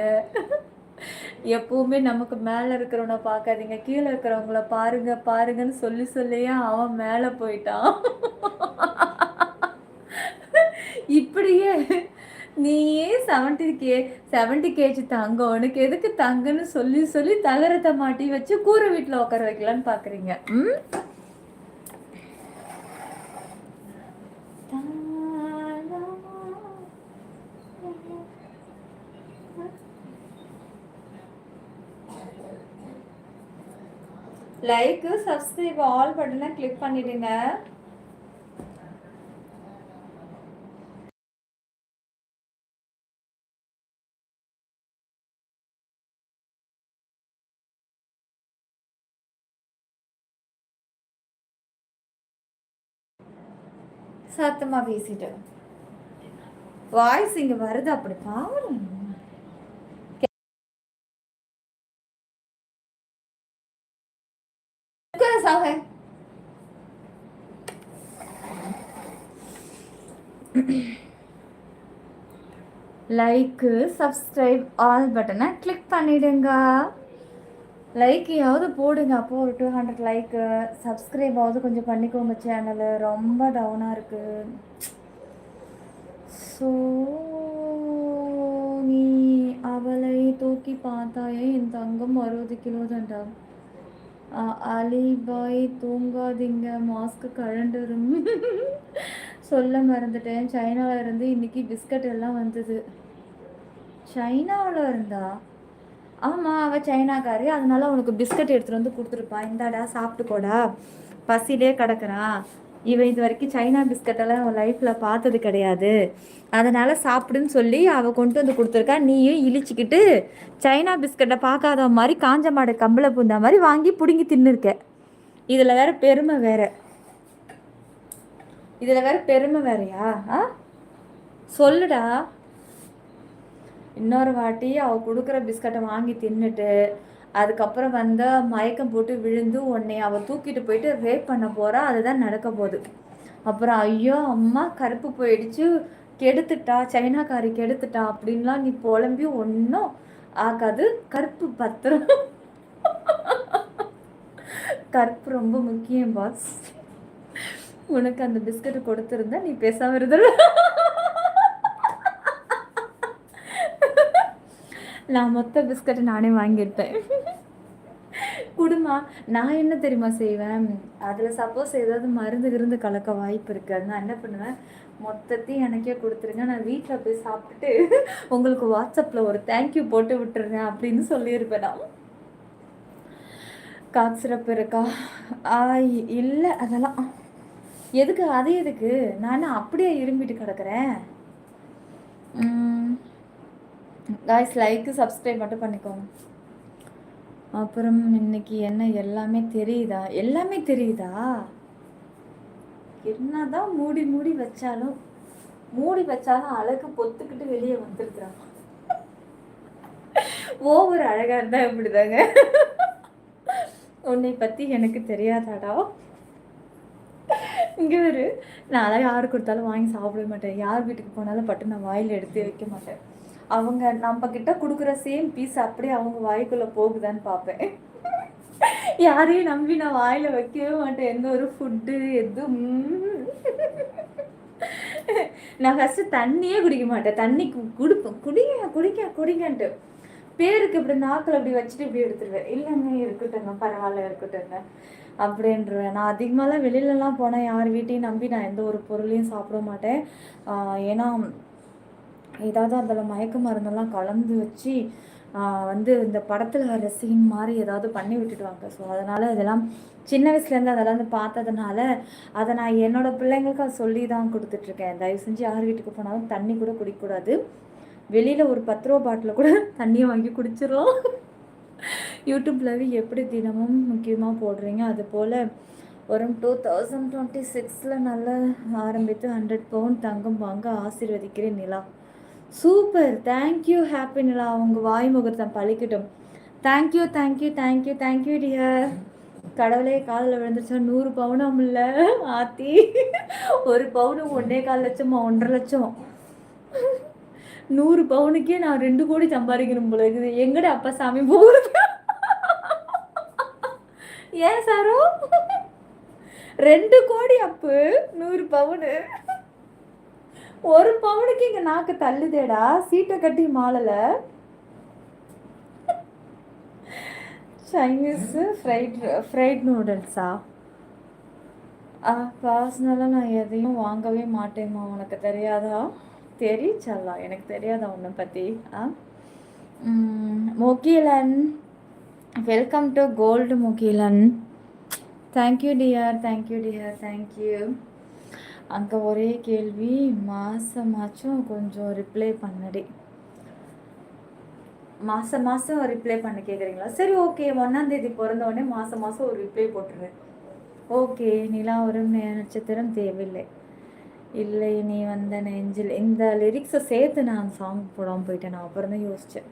எப்பவுமே நமக்கு மேலே இருக்கிறவனை பார்க்காதீங்க, கீழே இருக்கிறவங்கள பாருங்க பாருங்கன்னு சொல்லி சொல்லியே அவன் மேலே போயிட்டான். இப்படியே நீயே 70 கேஜி தங்கம், உனக்கு எதுக்கு தங்கன்னு சொல்லி சொல்லி தகரத்தை மாட்டி வச்சு கூரை வீட்டில் உட்கார வைக்கலான்னு பார்க்குறீங்க. லைக் சப்ஸ்கிரைப் ஆல் பட்டனை கிளிக் பண்ணிடுங்க. சத்தமா பேசிட்டு வாய்ஸ் இங்க வருது, அப்படி பாவம். லைக்கு சப்ஸ்கிரைப் ஆல் பட்டனை கிளிக் பண்ணிடுங்க. லைக்கையாவது போடுங்க, அப்போது ஒரு 200 லைக்கு. சப்ஸ்கிரைபாவது கொஞ்சம் பண்ணிக்கோங்க, சேனலு ரொம்ப டவுனாக இருக்குது. ஸோ நீ அவளை தூக்கி பார்த்தாயே, என் தங்கம் 60 கிலோ தான்டா. அலிபாய் தூங்காதீங்க, மாஸ்க்கு கழண்டுரும். சொல்ல மறந்துட்டேன், சைனாவில் இருந்து இன்னைக்கு பிஸ்கட் எல்லாம் வந்தது. சைனாவில் இருந்தா? ஆமாம், அவள் சைனாக்காரி, அதனால உனக்கு பிஸ்கட் எடுத்துகிட்டு வந்து கொடுத்துருப்பா. இந்தாடா சாப்பிட்டுக்கோடா, பசிலே கிடக்குறான், இவன் இது வரைக்கும் சைனா பிஸ்கட்டெல்லாம் அவன் லைஃப்பில் பார்த்தது கிடையாது, அதனால் சாப்பிடுன்னு சொல்லி அவள் கொண்டு வந்து கொடுத்துருக்கா. நீயும் இழிச்சிக்கிட்டு சைனா பிஸ்கட்டை பார்க்காத மாதிரி காஞ்ச மாடு கம்பளை பூந்த மாதிரி வாங்கி பிடுங்கி தின்னுருக்க. இதில் வேற பெருமை வேற, இதில் வேற பெருமை வேறையா? சொல்லுடா. இன்னொரு வாட்டி அவள் கொடுக்குற பிஸ்கட்டை வாங்கி தின்னுட்டு அதுக்கப்புறம் வந்து மயக்கம் போட்டு விழுந்து உன்னை அவள் தூக்கிட்டு போயிட்டு ரேப் பண்ண போகிறா. அதுதான் நடக்க போகுது. அப்புறம் ஐயோ அம்மா கருப்பு போயிடுச்சு, கெடுத்துட்டா, சைனாக்காரி கெடுத்துட்டா அப்படின்லாம் நீ புலம்பி ஒன்றும் ஆகாது. கருப்பு பத்திரம். கருப்பு ரொம்ப முக்கியம் பாஸ். உனக்கு அந்த பிஸ்கட் கொடுத்துருந்தா நீ பேசாம இருந்தல. நான் மொத்த பிஸ்கட்டை நானே வாங்கியிருப்பேன். குடுமா. நான் என்ன தெரியுமா செய்வேன், அதில் சப்போஸ் ஏதாவது மருந்து கலக்க வாய்ப்பு இருக்குது. நான் என்ன பண்ணுவேன், மொத்தத்தையும் எனக்கே கொடுத்துருங்க, நான் வீட்டில் போய் சாப்பிட்டுட்டு உங்களுக்கு வாட்ஸ்அப்பில் ஒரு தேங்க்யூ போட்டு விட்டுருங்க அப்படின்னு சொல்லியிருப்பேன். நான் காக் சிரப்பு இருக்கா? இல்லை, அதெல்லாம் எதுக்கு? அது எதுக்கு? நான் அப்படியே இரும்பிட்டு கிடக்குறேன். காய்ஸ் லைக்கு சப்ஸ்கிரைப் மட்டும் பண்ணிக்கோங்க. அப்புறம் இன்னைக்கு என்ன எல்லாமே தெரியுதா? எல்லாமே தெரியுதா? என்னதான் மூடி மூடி வச்சாலும் அழகு பொத்துக்கிட்டு வெளியே வந்துருக்குறான். ஓவர் அழகா இருந்தா எப்படிதாங்க? உன்னை பத்தி எனக்கு தெரியாதாடா? இங்கே ஒரு நான் யார் கொடுத்தாலும் வாங்கி சாப்பிட மாட்டேன். யார் வீட்டுக்கு போனாலும் பட்டு நான் வாயில் எடுத்து வைக்க மாட்டேன். அவங்க நம்ம கிட்ட கொடுக்குற சேம் பீஸ் அப்படியே அவங்க வாய்க்குள்ள போகுதான்னு பார்ப்பேன். யாரையும் நம்பி நான் வாயில வைக்கவே மாட்டேன் எந்த ஒரு ஃபுட்டு எதுவும். நான் ஃபர்ஸ்ட் தண்ணியே குடிக்க மாட்டேன். தண்ணி குடிங்கன்ட்டு பேருக்கு இப்படி நாக்கில் அப்படி வச்சுட்டு இப்படி எடுத்துருவேன். இல்லைங்க இருக்கட்டுங்க, பரவாயில்ல இருக்கட்டுங்க அப்படின்றவேன். நான் அதிகமாகலாம் வெளியிலலாம் போனேன் யார் வீட்டையும் நம்பி நான் எந்த ஒரு பொருளையும் சாப்பிட மாட்டேன். ஏன்னா ஏதாவது அதில் மயக்க மருந்தெல்லாம் கலந்து வச்சு வந்து இந்த படத்தில் வர சீன் மாதிரி ஏதாவது பண்ணி விட்டுடுவாங்க. ஸோ அதனால் இதெல்லாம் சின்ன வயசுலேருந்து அதெல்லாம் வந்து பார்த்ததுனால அதை நான் என்னோடய பிள்ளைங்களுக்கு அதை சொல்லி தான் கொடுத்துட்ருக்கேன். தயவு செஞ்சு யார் வீட்டுக்கு போனாலும் தண்ணி கூட குடிக்கக்கூடாது. வெளியில் ஒரு 10 ரூபா பாட்டில் கூட தண்ணியை வாங்கி குடிச்சிடும். யூடியூப்லவே எப்படி தினமும் முக்கியமாக போடுறீங்க, அது போல் ஒரு 2026 நல்லா ஆரம்பித்து 100 பவுண்ட் தங்கம் வாங்க ஆசீர்வதிக்கிறேன் Nila. Super, thank you happy Nila. அவங்க வாய் முகூர்த்தம் பழிக்கட்டும். Thank you thank you thank you thank you dear. கடவுளே காலில் விழுந்துருச்சா? 100 பவுனம் இல்லை ஆத்தி, ஒரு பவுனு 1.25 லட்சமா? 1.5 லட்சம். 100 பவுனுக்கே நான் 2 கோடி சம்பாதிக்கணும் போல இருக்குது. எங்கட அப்பா சாமி போகிறது? ஏன் சாரோ 2 கோடி அப்பு 100 பவுனு? 1 பவுனுக்கு இங்கே நாக்கு தள்ளுதேடா. சீட்டை கட்டி மாலல. Chinese fried நூடுல்ஸா? பர்சனலாக நான் எதையும் வாங்கவே மாட்டேம்மா. உனக்கு தெரியாதா? தெரிச்சல்லா, எனக்கு தெரியாதா உன்னை பற்றி? Mugilan, welcome to gold Mugilan. Thank you dear, thank you dear, thank you. அங்கே ஒரே கேள்வி, மாதமாச்சும் கொஞ்சம் ரிப்ளை பண்ணடி. மாதம் ரிப்ளை பண்ண கேட்குறீங்களா? சரி ஓகே, 1ஆம் தேதி பிறந்தவொடனே மாதம் ஒரு ரிப்ளை போட்டுருவேன். ஓகே. நிலா ஒரு நட்சத்திரம் தேவையில்லை. இல்லை நீ வந்த நெஞ்சில். இந்த லிரிக்ஸை சேர்த்து நான் சாங் போடாமல் போயிட்டேன். நான் அப்புறம் தான் யோசித்தேன்.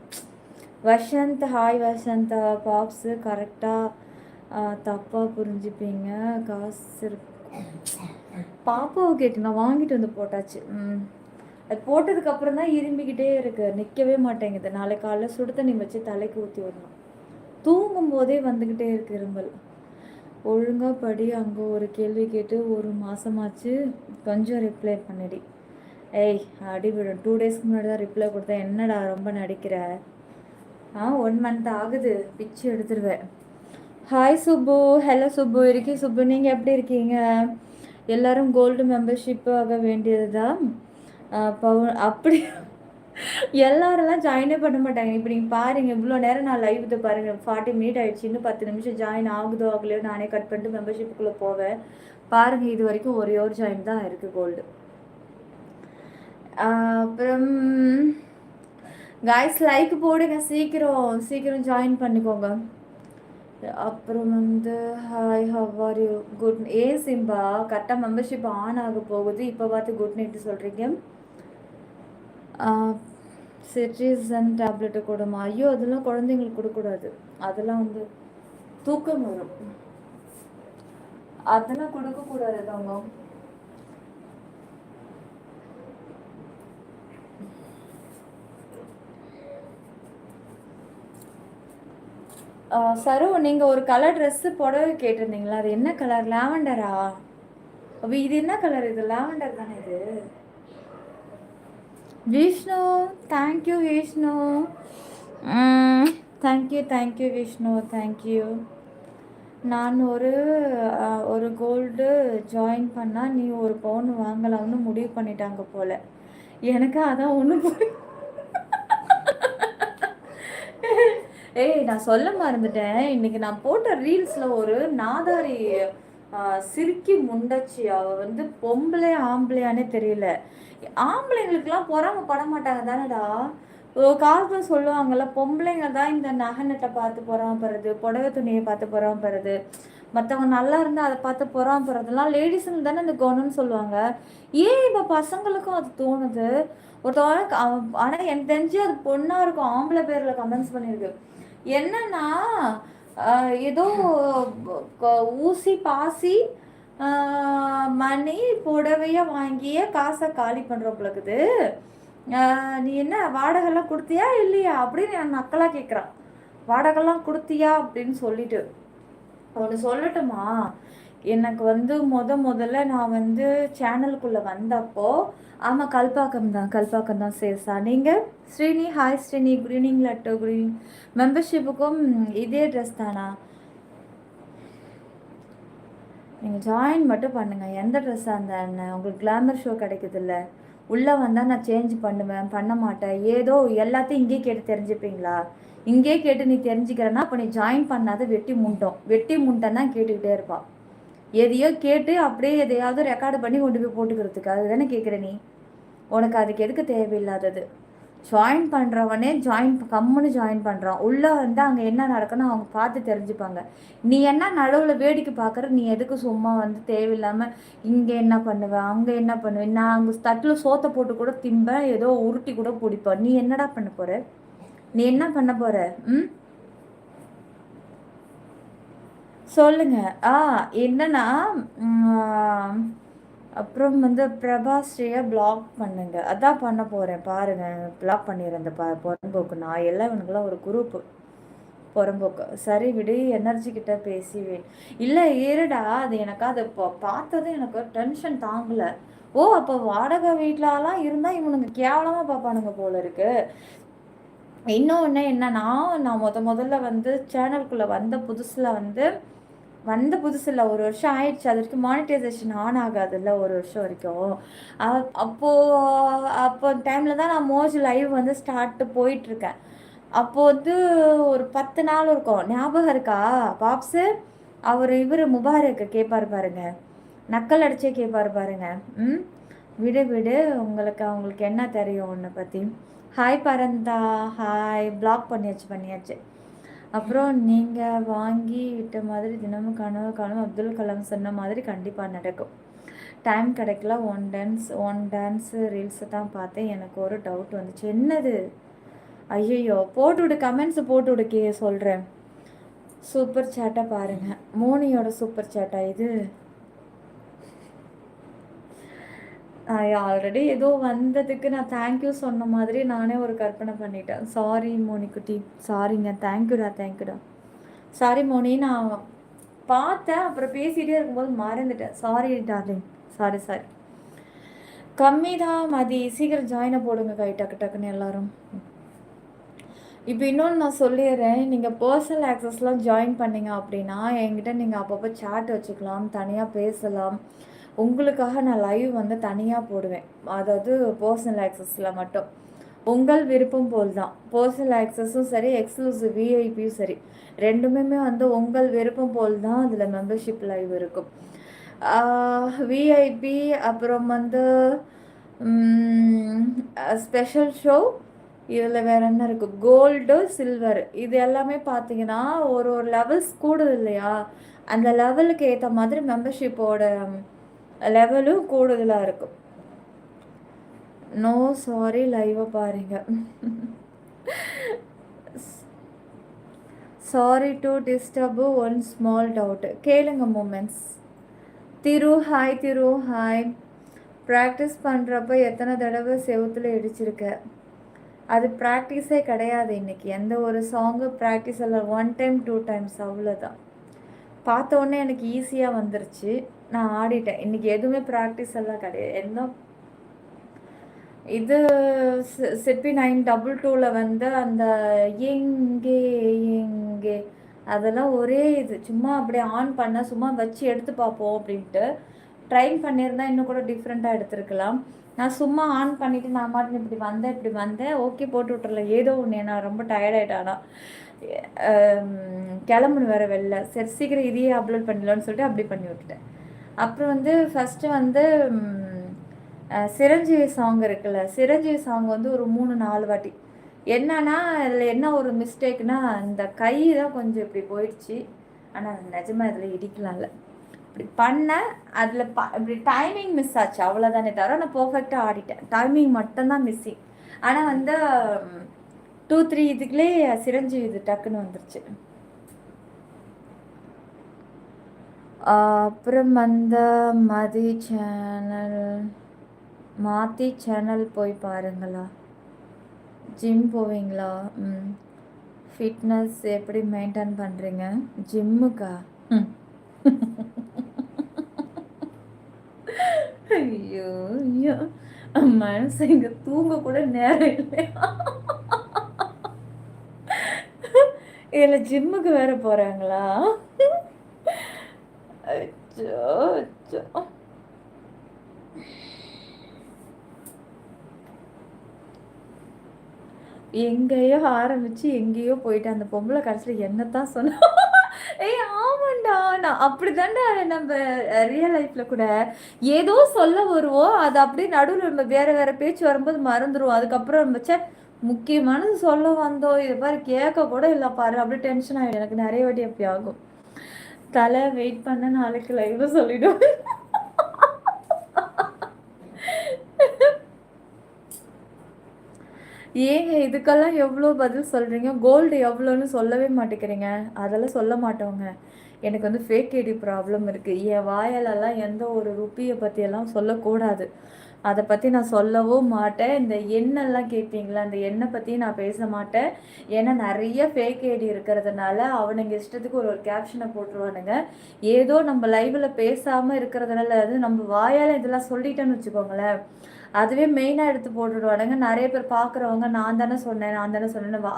வசந்த், ஹாய் வசந்த். பாப்ஸு கரெக்டாக தப்பாக புரிஞ்சுப்பீங்க. காசு பாப்பாவை கேட்டு நான் வாங்கிட்டு வந்து போட்டாச்சு. அது போட்டதுக்கப்புறம் தான் இரும்பிக்கிட்டே இருக்கு, நிற்கவே மாட்டேங்குது. நாளை காலைல சுடு தண்ணி வச்சு தலைக்கு ஊற்றி விடணும். தூங்கும் போதே வந்துக்கிட்டே இருக்கு இரும்பல். ஒழுங்காக படி. அங்கே ஒரு கேள்வி கேட்டு 1 மாதமாச்சு, கொஞ்சம் ரிப்ளை பண்ணிடி. ஏய் அடிவிடும். 2 டேஸ்க்கு முன்னாடி தான் ரிப்ளை கொடுத்தேன். என்னடா ரொம்ப நடிக்கிற? 1 மந்த் ஆகுது, பிச்சு எடுத்துருவேன். ஹாய் சுப்பு. ஹலோ சுப்பு. இருக்கே சுப்பு, நீங்கள் எப்படி இருக்கீங்க? எல்லோரும் கோல்டு மெம்பர்ஷிப்பு ஆக வேண்டியது தான். அப்படி எல்லாரெல்லாம் ஜாயினே பண்ண மாட்டாங்க. இப்போ நீங்கள் பாருங்கள், இவ்வளோ நேரம் நான் லைவ் இதை பாருங்கள், 40 மினிட் ஆகிடுச்சு. இன்னும் 10 நிமிஷம் ஜாயின் ஆகுதோ ஆகலையோ நானே கட் பண்ணிட்டு மெம்பர்ஷிப்புக்குள்ளே போவேன். பாருங்கள், இது வரைக்கும் ஒரே ஒரு ஜாயின் தான் இருக்குது கோல்டு. அப்புறம் காய்ஸ் லைக் போடுங்க, சீக்கிரம் சீக்கிரம் ஜாயின் பண்ணிக்கோங்க. அப்புறம் வந்து hi how are you good. Simba கரெக்டாக மெம்பர்ஷிப் ஆன் ஆக போகுது, இப்போ பார்த்து குட் நைட்டு சொல்கிறீங்க. சிட்ரிசன் டேப்லெட்டு கொடுமா? ஐயோ அதெல்லாம் குழந்தைங்களுக்கு கொடுக்கக்கூடாது, அதெல்லாம் வந்து தூக்கம் வரும், அதெல்லாம் கொடுக்கக்கூடாது தாங்க. சரு, நீங்கள் ஒரு கலர் ட்ரெஸ்ஸு புடவை கேட்டிருந்தீங்களா, அது என்ன கலர்? லாவெண்டரா? அப்போ இது என்ன கலர்? இது லாவெண்டர் தானே இது? Vishnu, thank you Vishnu, thank you Vishnu, thank you. நான் ஒரு கோல்டு ஜாயின் பண்ணால் நீ ஒரு பவுன் வாங்கலாம்னு முடிவு பண்ணிட்டாங்க போல். எனக்கு அதான் ஒன்று நான் சொல்ல மறந்துட்டேன். இன்னைக்கு நான் போட்ட ரீல்ஸில் ஒரு நாதாரி சிரிக்கி முண்டச்சி, அவள் வந்து பொம்பளை ஆம்பளையானே தெரியல. ஆம்பளைங்களுக்கெல்லாம் பொறாமப்பட மாட்டாங்க தானடா. காலத்தில் சொல்லுவாங்கள்ல, பொம்பளைங்க தான் இந்த நகை நட்டை பார்த்து பொறாமப்படுறது, புடவை துணியை பார்த்து பொறாமப்படுறது, மற்றவங்க நல்லா இருந்தால் அதை பார்த்து பொறாமப்படுறதுலாம் லேடிஸுங்க தானே இந்த குணம்னு சொல்லுவாங்க. ஏன் இப்போ பசங்களுக்கும் அது தோணுது? ஒருத்தவங்க ஆனால் எனக்கு தெரிஞ்சு அது பொண்ணாக இருக்கும், ஆம்பளை பேரில் கமெண்ட்ஸ் பண்ணியிருக்கு. என்னன்னா ஏதோ ஊசி பாசி மணி புடவைய வாங்கிய காசை காலி பண்ணுறப்பளுக்குது. நீ என்ன வாடகைலாம் கொடுத்தியா இல்லையா அப்படின்னு என் நக்கலாக கேட்குறான். வாடகைலாம் கொடுத்தியா அப்படின்னு சொல்லிட்டு ஒன்று சொல்லட்டுமா? எனக்கு வந்து முதல்ல நான் வந்து சேனலுக்குள்ளே வந்தப்போ, ஆமாம் கல்பாக்கம் தான் சேல்ஸா. நீங்கள் Srini, hi Srini, good evening Laddu, good evening. மெம்பர்ஷிப்புக்கும் இதே ட்ரெஸ் தானா? நீங்கள் ஜாயின் மட்டும் பண்ணுங்கள், எந்த ட்ரெஸ்ஸாக இருந்தால் என்ன? உங்களுக்கு கிளாமர் ஷோ கிடைக்குதுல்ல, உள்ளே வந்தால் நான் சேஞ்ச் பண்ணுவேன், பண்ண மாட்டேன். ஏதோ எல்லாத்தையும் இங்கேயே கேட்டு தெரிஞ்சுப்பீங்களா? இங்கேயே கேட்டு நீ தெரிஞ்சுக்கிறேன்னா அப்போ நீ ஜாயின் பண்ணாத வெட்டி முண்டன் தான் கேட்டுக்கிட்டே இருப்பாள். எதையோ கேட்டு அப்படியே எதையாவது ரெக்கார்டு பண்ணி கொண்டு போய் போட்டுக்கிறதுக்கு, அது தானே கேட்குற நீ? உனக்கு அதுக்கு எதுக்கு தேவையில்லாதது? ஜாயின் பண்ணுறவனே கம்முன்னு ஜாயின் பண்ணுறான். உள்ளே வந்து அங்கே என்ன நடக்குன்னு அவங்க பார்த்து தெரிஞ்சுப்பாங்க. நீ என்ன நடுவில் வேடிக்கை பார்க்குற? நீ எதுக்கு சும்மா வந்து தேவையில்லாமல் இங்கே என்ன பண்ணுவேன், அங்கே என்ன பண்ணுவேன்? நான் அங்கே தட்டில் சோத்தை போட்டு கூட திம்பேன், ஏதோ உருட்டி கூட பிடிப்பேன். நீ என்னடா பண்ண போகிற? நீ என்ன பண்ண போகிற? சொல்லுங்க. என்னன்னா அப்புறம் வந்து பிரபாஸ்ரீயை பிளாக் பண்ணுங்க. அதான் பண்ண போகிறேன் பாருங்கள். பிளாக் பண்ணிடுறேன் இந்த புறம்போக்கு. நான் எல்லாம் இவனுக்கெல்லாம் ஒரு குரூப்பு புறம்போக்கு. சரி விடு, எனர்ஜி கிட்ட பேசி இல்லை இருடா. அது எனக்கு அதை பார்த்ததும் எனக்கு டென்ஷன் தாங்கலை. அப்போ வாடகை வீட்டிலலாம் இருந்தால் இவனுங்க கேவலமாக பார்ப்பானுங்க போல இருக்கு. இன்னொன்று என்னன்னா, நான் முதல்ல வந்து சேனலுக்குள்ளே வந்த புதுசில் ஒரு வருஷம் ஆயிடுச்சு. அது வரைக்கும் மானிட்டைசேஷன் ஆன் ஆகாதுல்ல ஒரு வருஷம் வரைக்கும். அப்போ டைமில் தான் நான் மோஜ் லைவ் வந்து போயிட்டுருக்கேன். அப்போது வந்து ஒரு 10 நாள் இருக்கும், ஞாபகம் இருக்கா பாப்ஸு? இவர் முபாரக்கு கேட்பார் பாருங்க, நக்கல் அடிச்சே கேட்பார் பாருங்க. விடு அவங்களுக்கு என்ன தெரியும் உன்னை பற்றி. Hi பரந்தா, hi. பிளாக் பண்ணியாச்சு. அப்புறம் நீங்கள் வாங்கி விட்ட மாதிரி தினமும் கனவு காலம் அப்துல் கலாம் சொன்ன மாதிரி கண்டிப்பாக நடக்கும். டைம் கிடைக்கல, ஒன் டான்ஸு ரீல்ஸை தான் பார்த்தேன். எனக்கு ஒரு டவுட் வந்துச்சு. என்னது? ஐயோ, போட்டுவிடு, கமெண்ட்ஸு போட்டுவிடு, சொல்கிறேன். சூப்பர் சேட்டை பாருங்கள். மோனியோட சூப்பர் சேட்டா இது? ஆல்ரெடி ஏதோ வந்ததுக்கு நான் தேங்க்யூ சொன்ன மாதிரி நானே ஒரு கற்பனை பண்ணிட்டேன். சாரி மோனிக்குட்டி, சாரிங்க. தேங்க்யூடா. சாரி மோனி, நான் பார்த்தேன், அப்புறம் பேசிகிட்டே இருக்கும்போது மறந்துட்டேன். Sorry darling, sorry. கம்மி தான் மதி, சீக்கிரம் ஜாயினை போடுங்க கை, டக்குன்னு எல்லாரும். இப்போ இன்னொன்று நான் சொல்லிடுறேன். நீங்கள் பர்சனல் ஆக்சஸ்லாம் ஜாயின் பண்ணிங்க அப்படின்னா என்கிட்ட நீங்கள் அப்பப்போ சேட் வச்சுக்கலாம், தனியாக பேசலாம். உங்களுக்காக நான் லைவ் வந்து தனியாக போடுவேன், அதாவது பர்சனல் ஆக்சஸில் மட்டும். உங்கள் விருப்பம் போல் தான். பர்சனல் ஆக்சஸும் சரி, எக்ஸ்க்ளூசிவ் விஐபியும் சரி, ரெண்டுமே வந்து உங்கள் விருப்பம் போல் தான் அதில் மெம்பர்ஷிப் லைவ் இருக்கும். விஐபி, அப்புறம் வந்து ஸ்பெஷல் ஷோ, இதில் வேறு என்ன இருக்குது, கோல்டு, சில்வர், இது எல்லாமே பார்த்தீங்கன்னா ஒரு ஒரு லெவல்ஸ் கூடுது இல்லையா, அந்த லெவலுக்கு ஏற்ற மாதிரி மெம்பர்ஷிப்போட லெவலும் கூடுதலாக இருக்கும். நோ சாரி, லைவை பாருங்க. Sorry to disturb, one small doubt கேளுங்க மூமெண்ட்ஸ். திரு ஹாய், திரு ஹாய். ப்ராக்டிஸ் பண்ணுறப்ப எத்தனை தடவை செவுத்தில் இடிச்சிருக்க? அது ப்ராக்டிஸே கிடையாது. இன்றைக்கி எந்த ஒரு சாங்கு ப்ராக்டிஸ் எல்லாம் 1 டைம் 2 டைம்ஸ் அவ்வளோதான். பார்த்தோன்னே எனக்கு ஈஸியாக வந்துருச்சு, நான் ஆடிட்டேன். இன்றைக்கி எதுவுமே ப்ராக்டிஸ் எல்லாம் கிடையாது. என்ன இது சிப்பி 922ல் வந்து அந்த எங்கே எங்கே அதெல்லாம் ஒரே இது, சும்மா அப்படியே ஆன் பண்ண சும்மா வச்சு எடுத்து பார்ப்போம் அப்படின்ட்டு ட்ரைன் பண்ணியிருந்தா இன்னும் கூட டிஃப்ரெண்ட்டாக எடுத்துருக்கலாம். நான் சும்மா ஆன் பண்ணிவிட்டு நான் மாட்டினு இப்படி வந்தேன் ஓகே போட்டு விட்டுறல. ஏதோ ஒன்று, நான் ரொம்ப டயர்டாயிட்டானா கிளம்புன்னு வேறு வெளில, சரி சீக்கிரம் இதையே அப்லோட் பண்ணிடலான்னு சொல்லிட்டு அப்படி பண்ணி விட்டுட்டேன். அப்புறம் வந்து ஃபஸ்ட்டு வந்து சிரஞ்சீவி சாங் இருக்குல்ல, சிரஞ்சீவி சாங் வந்து ஒரு 3-4 வாட்டி. என்னன்னா அதில் என்ன ஒரு மிஸ்டேக்னா, இந்த கை தான் கொஞ்சம் இப்படி போயிடுச்சு. ஆனால் நிஜமாக இதில் இடிக்கலாம்ல, இப்படி பண்ணேன். அதில் இப்படி டைமிங் மிஸ் ஆச்சு, அவ்வளோதானே தவிர நான் பர்ஃபெக்டாக ஆடிட்டேன். டைமிங் மட்டும்தான் மிஸ்ஸிங். ஆனால் வந்து 2-3 இதுக்குள்ளே சிரஞ்சீவி இது டக்குன்னு வந்துருச்சு. அப்புறம் வந்து மதி சேனல் மாற்றி சேனல் போய் பாருங்களா? ஜிம் போவீங்களா? ஃபிட்னஸ் எப்படி மெயின்டைன் பண்ணுறீங்க? ஜிம்முக்கா? ஐயோ ஐயோ, மனசு இங்கே தூங்க கூட நேரம் இல்லையா? இதில் ஜிம்முக்கு வேற போகிறாங்களா? அச்சோ அச்சோ. எங்கேயோ ஆரம்பித்து எங்கேயோ போயிட்டு அந்த பொம்பளை கடைசியில் என்னத்தான் சொன்னா. ஏய் ஆமாண்டா, நான் அப்படி தாண்டா நம்ம ரியல் லைஃப்பில் கூட ஏதோ சொல்ல வருவோம், அது அப்படியே நடுவில் நம்ம வேறு வேறு பேச்சு வரும்போது மறந்துடுவோம். அதுக்கப்புறம் நம்ம முக்கியமானது சொல்ல வந்தோம், இதை பாரு கேட்க கூட இல்லை பாரு, அப்படியே டென்ஷன் ஆகிடும். எனக்கு நிறைய வாட்டி அப்படி ஆகும். தலை வெயிட் பண்ண, நாளைக்கு லைவ் சொல்லிடும். ஏங்க இதுக்கெல்லாம் எவ்வளோ பதில் சொல்கிறீங்க? கோல்டு எவ்வளோன்னு சொல்லவே மாட்டேங்கிறீங்க. அதெல்லாம் சொல்ல மாட்டோங்க. எனக்கு வந்து ஃபேக் ஐடி ப்ராப்ளம் இருக்குது. என் வாயாலெல்லாம் எந்த ஒரு ருப்பியை பற்றியெல்லாம் சொல்லக்கூடாது. அதை பற்றி நான் சொல்லவும் மாட்டேன். இந்த எண்ணெல்லாம் கேட்பீங்களா, அந்த எண்ணெய் பற்றி நான் பேச மாட்டேன். ஏன்னா நிறைய ஃபேக் ஐடி இருக்கிறதுனால அவனுங்க இஷ்டத்துக்கு ஒரு கேப்ஷனை போட்டுருவானுங்க. ஏதோ நம்ம லைவில் பேசாமல் இருக்கிறதுனால, அது நம்ம வாயால் இதெல்லாம் சொல்லிட்டேன்னு வச்சுக்கோங்களேன், அதுவே மெயினாக எடுத்து போட்டுடுவானுங்க. நிறைய பேர் பார்க்குறவங்க நான் தானே சொன்னேன்னு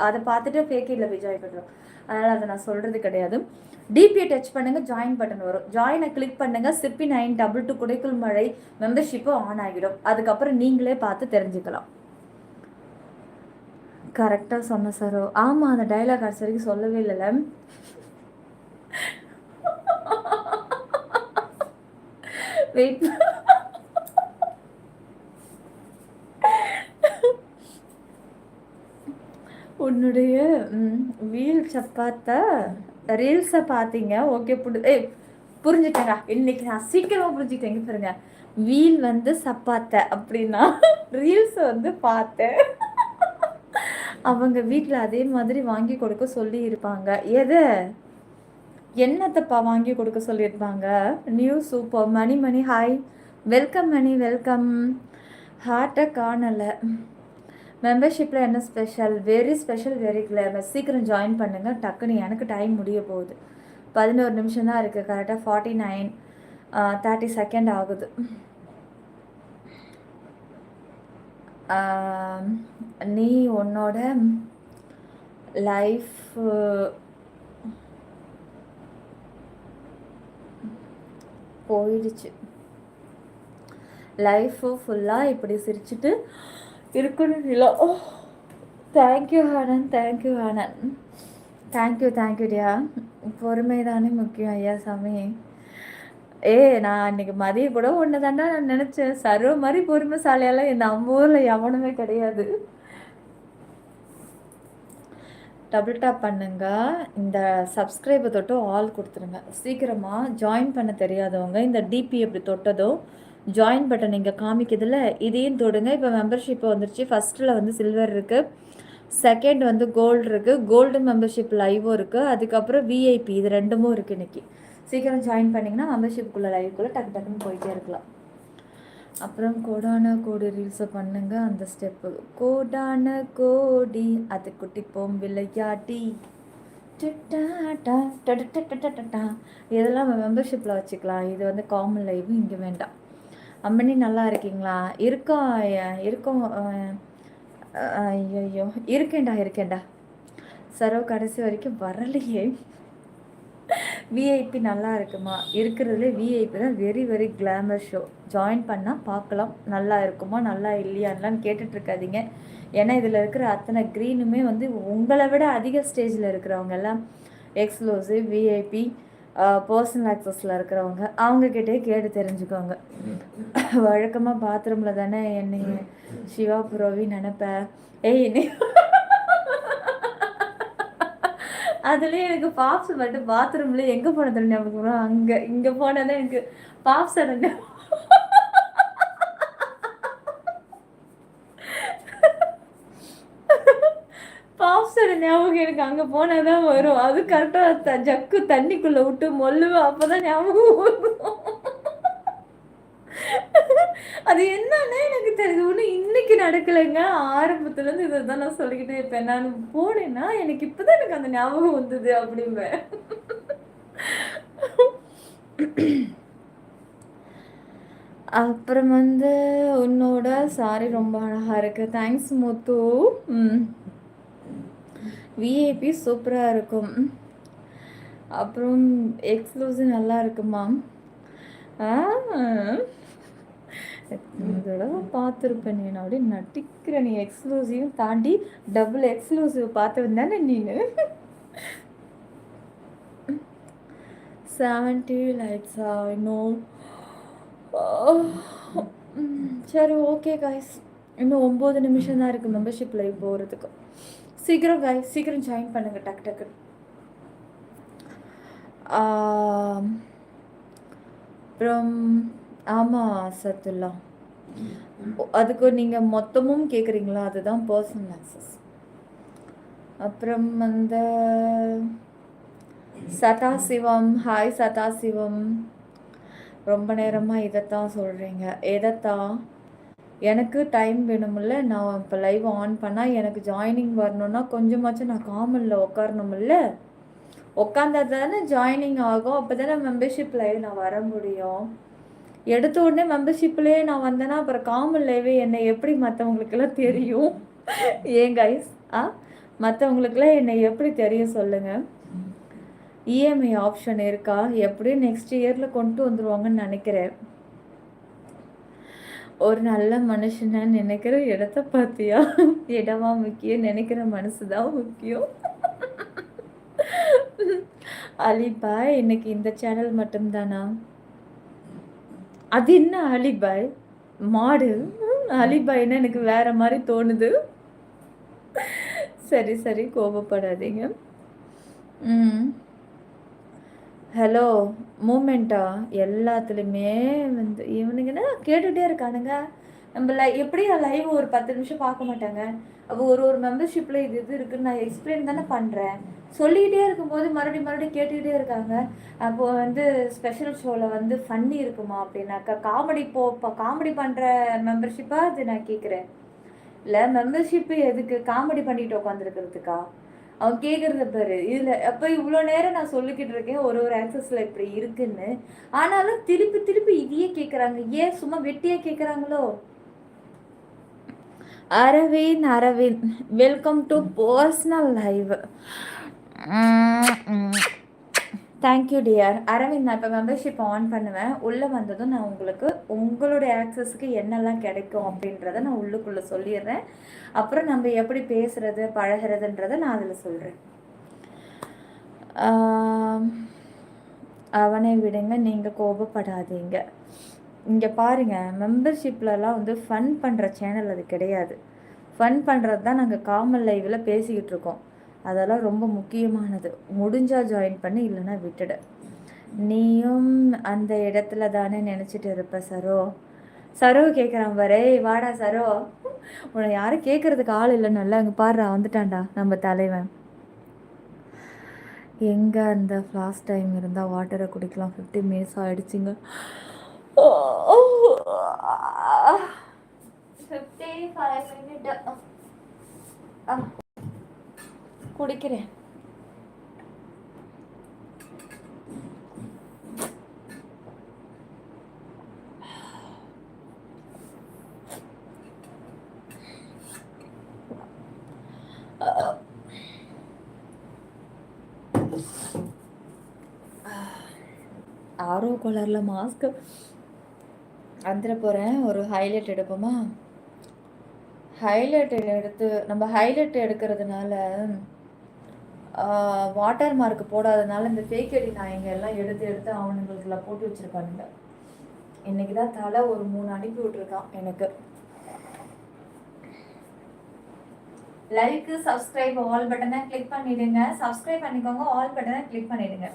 அதை பார்த்துட்டு ஃபேக் ஐடியில் போய் ஜாயின் பண்ணுறோம். அதனால் அதை நான் சொல்கிறது கிடையாது. டிபியை டச் பண்ணுங்கள், ஜாயின் பட்டன் வரும். ஜாயினை கிளிக் பண்ணுங்கள். சிப்பி 922 குடைக்குள் மழை மெம்பர்ஷிப்பு ஆன் ஆகிடும். அதுக்கப்புறம் நீங்களே பார்த்து தெரிஞ்சுக்கலாம். கரெக்டாக சொன்ன சார். ஆமாம், அந்த டைலாக் கடைசி வரைக்கும் சொல்லவே இல்லைல்ல. வெயிட், உன்னுடைய வீல் சப்பாத்த ரீல்ஸை பார்த்தீங்க, ஓகே புரிஞ்சுட்டேங்க. இன்னைக்கு நான் சீக்கிரமாக புரிஞ்சுக்கிட்டேங்க. பாருங்க, வீல் வந்து சப்பாத்த அப்படின்னா ரீல்ஸை வந்து பார்த்தேன். அவங்க வீட்டில் அதே மாதிரி வாங்கி கொடுக்க சொல்லி இருப்பாங்க. எதை என்னத்தப்பா வாங்கி கொடுக்க சொல்லியிருப்பாங்க? New super. Mani hi, welcome Mani, welcome. ஹார்ட்டை காணலை. மெம்பர்ஷிப்பில் என்ன special? Very special, very clear. சீக்கிரம் ஜாயின் பண்ணுங்கள். டக்குன்னு எனக்கு டைம் முடிய போகுது. 11 நிமிஷம் தான் இருக்குது. கரெக்டாக 30 செகண்ட் ஆகுது. நீ உன்னோட லைஃப் போயிடுச்சு. லைஃபு ஃபுல்லாக இப்படி சிரிச்சுட்டு இருக்கணும் இல்லை. Thank you Anand, thank you Anand, thank you dear. பொறுமை தானே முக்கியம் ஐயா சாமி. நான் அன்னைக்கு மதியம் கூட ஒன்று தாண்டா நான் நினச்சேன். சர்வ மாதிரி பொறுமைசாலியாலாம் நம்ம ஊரில் எவனுமே கிடையாது. டபுள் டேப் பண்ணுங்க. இந்த சப்ஸ்கிரைபை தொட்டு ஆல் கொடுத்துருங்க. சீக்கிரமாக ஜாயின் பண்ண தெரியாதவங்க இந்த டிபி எப்படி தொட்டதோ ஜாயின் பட்டன் இங்கே காமிக்குதுல்ல, இதையும் தொடுங்க. இப்போ மெம்பர்ஷிப் வந்துருச்சு. ஃபஸ்ட்டில் வந்து சில்வர் இருக்குது, செகண்ட் வந்து கோல்டு இருக்குது, கோல்டு மெம்பர்ஷிப் லைவும் இருக்குது, அதுக்கப்புறம் விஐபி, இது ரெண்டுமும் இருக்குது இன்றைக்கி. சீக்கிரம் ஜாயின் பண்ணிங்கன்னா மெம்பர்ஷிப்புக்குள்ளே லைவுக்குள்ளே டக்கு டக்குன்னு போயிட்டே இருக்கலாம். அப்புறம் கோடான கோடி ரீல்ஸை பண்ணுங்க. அந்த ஸ்டெப்பு கோடான கோடி அது குட்டிப்போம் விளையாட்டி இதெல்லாம் மெம்பர்ஷிப்பில் வச்சுக்கலாம். இது வந்து காமன் லைவ் இங்கே வேண்டாம். அம்மனி நல்லா இருக்கீங்களா? இருக்கோம். ஐயோ இருக்கேன்டா. சரோ கடைசி வரைக்கும் வரலையே. விஐபி நல்லா இருக்குமா? இருக்கிறதுல விஐபி தான் very very glamour show. Join பண்ணால் பார்க்கலாம் நல்லா இருக்குமா நல்லா இல்லையான்லாம் கேட்டுட்ருக்காதீங்க. ஏன்னா இதில் இருக்கிற அத்தனை க்ரீனுமே வந்து உங்களை விட அதிக ஸ்டேஜில் இருக்கிறவங்க எல்லாம் எக்ஸ்க்ளூசிவ் விஐபி பர்சனல் ஆக்சஸில் இருக்கிறவங்க அவங்கக்கிட்டே கேட்டு தெரிஞ்சுக்கோங்க. வழக்கமாக பாத்ரூமில் தானே என்னை சிவா புரோவி நினைப்பேன். என்ன அதுலேயே எனக்கு பாப்ஸ் மட்டும் பாத்ரூம்ல எங்கே போனது ஞாபகம், அங்கே இங்கே போனதான் எனக்கு பாப்ஸ் பாப்ஸோட ஞாபகம் எனக்கு அங்கே போனாதான் வரும். அது கரெக்டாக ஜக்கு தண்ணிக்குள்ளே விட்டு மொல்லுவேன், அப்போதான் ஞாபகம் வரும். அது என்னன்னா எனக்கு தெரியுது ஒன்று இன்னைக்கு நடக்கலைங்க. ஆரம்பத்துலேருந்து இதை தான் நான் சொல்லிக்கிட்டே இருப்பேன். நான் போனேன்னா எனக்கு இப்போதான் எனக்கு அந்த ஞாபகம் வந்தது அப்படிம்பேன். அப்புறம் வந்து உன்னோட சாரி ரொம்ப அழகா இருக்கு. தேங்க்ஸ் முத்து. விஐபி சூப்பராக இருக்கும். அப்புறம் எக்ஸ்க்ளூசிவ் நல்லா இருக்குமா? தடவை பார்த்துருப்பேன். நீ அப்படியே நட்டிக்கிற. நீ எக்ஸ்க்ளூசிவ் தாண்டி டபுள் எக்ஸ்க்ளூசிவ் பார்த்து வந்தானே நீனு. 70 லைக்ஸா? இன்னும் சரி ஓகே காய்ஸ், இன்னும் 9 நிமிஷம் தான் இருக்குது மெம்பர்ஷிப் லைவ் போகிறதுக்கு. சீக்கிரம் காய்ஸ் சீக்கிரம் ஜாயின் பண்ணுங்கள் டக்கு டக்கு. அப்புறம் ஆமாம் சத்துல்லா, அதுக்கு நீங்கள் மொத்தமும் கேட்குறீங்களா? அதுதான் பர்சனல் ஆக்சஸ். அப்புறம் அந்த சதாசிவம், ஹாய் சதாசிவம், ரொம்ப நேரமாக இதைத்தான் சொல்கிறீங்க. எதைத்தான்? எனக்கு டைம் வேணுமில்ல. நான் இப்போ லைவ் ஆன் பண்ணால் எனக்கு ஜாயினிங் வரணுன்னா கொஞ்சமாச்சும் நான் காமனில் உட்காரணுமில்ல. உட்காந்தா தானே ஜாயினிங் ஆகும். அப்போ தானே மெம்பர்ஷிப் லைவ் நான் வர முடியும். எடுத்த உடனே மெம்பர்ஷிப்லேயே நான் வந்தேன்னா அப்புறம் காமன் லைவே என்னை எப்படி மற்றவங்களுக்கெல்லாம் தெரியும்? ஏன் கைஸ் மற்றவங்களுக்கெல்லாம் என்னை எப்படி தெரியும் சொல்லுங்கள்? இஎம்ஐ ஆப்ஷன் இருக்கா? எப்படியும் நெக்ஸ்ட் இயரில் கொண்டு வந்துடுவாங்கன்னு நினைக்கிறேன். ஒரு நல்ல மனுஷனை நினைக்கிற இடத்த பார்த்தியா? இடமா முக்கியம், நினைக்கிற மனசு தான் முக்கியம். அலிபாய் இன்னைக்கு இந்த சேனல் மட்டும்தானா? அது என்ன அலிபாய் மாடு? அலிபாய்னா எனக்கு வேற மாதிரி தோணுது. சரி சரி கோபப்படாதீங்க. ஹலோ மூமெண்ட்டா? எல்லாத்துலேயுமே வந்து இவனுங்கன்னா கேட்டுகிட்டே இருக்கானுங்க. நம்ம எப்படி லைவ் ஒரு 10 நிமிஷம் பார்க்க மாட்டாங்க. அப்போ ஒரு மெம்பர்ஷிப்பில் இது இருக்குன்னு நான் எக்ஸ்பிளைன் தானே பண்ணுறேன். சொல்லிக்கிட்டே இருக்கும்போது மறுபடியும் கேட்டுக்கிட்டே இருக்காங்க. அப்போது வந்து ஸ்பெஷல் ஷோவில் வந்து ஃபன்னி இருக்குமா அப்படின்னாக்கா காமெடி பண்ணுற மெம்பர்ஷிப்பாக அது நான் கேட்குறேன். இல்லை மெம்பர்ஷிப்பு எதுக்கு? காமெடி பண்ணிட்டு உட்காந்துருக்கிறதுக்கா? அவன் கேட்குறத பாரு. இதில் அப்போ இவ்வளோ நேரம் நான் சொல்லிக்கிட்டு இருக்கேன் ஒரு ஆக்சஸில் இப்படி இருக்குன்னு. ஆனாலும் திருப்பி இதையே கேட்குறாங்க. ஏன் சும்மா வெட்டியாக கேட்குறாங்களோ? Aravind welcome to personal live. Thank you dear Aravind. நான் இப்போ மெம்பர்ஷிப் ஆன் பண்ணுவேன். உள்ளே வந்ததும் நான் உங்களுக்கு உங்களுடைய ஆக்சஸுக்கு என்னெல்லாம் கிடைக்கும் அப்படின்றத நான் உள்ளுக்குள்ளே சொல்லிடுறேன். அப்புறம் நம்ம எப்படி பேசுகிறது பழகிறதுன்றதை நான் அதில் சொல்கிறேன். அவனை விடுங்க, நீங்கள் கோபப்படாதீங்க. இங்கே பாருங்கள், மெம்பர்ஷிப்லலாம் வந்து ஃபன் பண்ணுற சேனல் அது கிடையாது. ஃபன் பண்ணுறது தான் நாங்கள் காமன் லைவில் பேசிக்கிட்டு இருக்கோம். அதெல்லாம் ரொம்ப முக்கியமானது. முடிஞ்சால் ஜாயின் பண்ணி, இல்லைன்னா விட்டுடு. நீயும் அந்த இடத்துல தானே நினச்சிட்டு இருப்ப சரோ. சரோ கேட்குறான் பாரு, வாடா சரோ. உன்னை யாரும் கேட்குறதுக்கு ஆள் இல்லைன்னு அங்கே பாடுறா, வந்துட்டான்டா நம்ம தலைவன். எங்கே அந்த ஃப்ளாஸ்க் டைம் இருந்தால் வாட்டரை குடிக்கலாம். 15 மினிட்ஸ் ஆகிடுச்சிங்க. 55 மினிட் குடிக்கிறேன். ஆரோ கலரில் மாஸ்க்கு வந்துட போகிறேன். ஒரு ஹைலைட் எடுப்போமா? ஹைலைட் எடுத்து நம்ம ஹைலைட் எடுக்கிறதுனால வாட்டர் மார்க் போடாதனால இந்த ஃபேக் ஐடி நாயங்க எல்லாம் எடுத்து அவனுங்களுக்குலாம் போட்டு வச்சுருக்கானுங்க. இன்றைக்கி தான் தலை ஒரு 3 அனுப்பி விட்ருக்கான் எனக்கு. லைக்கு, சப்ஸ்கிரைப், ஆல் பட்டனை கிளிக் பண்ணிவிடுங்க. சப்ஸ்கிரைப் பண்ணிக்கோங்க, ஆல் பட்டனை கிளிக் பண்ணிவிடுங்க.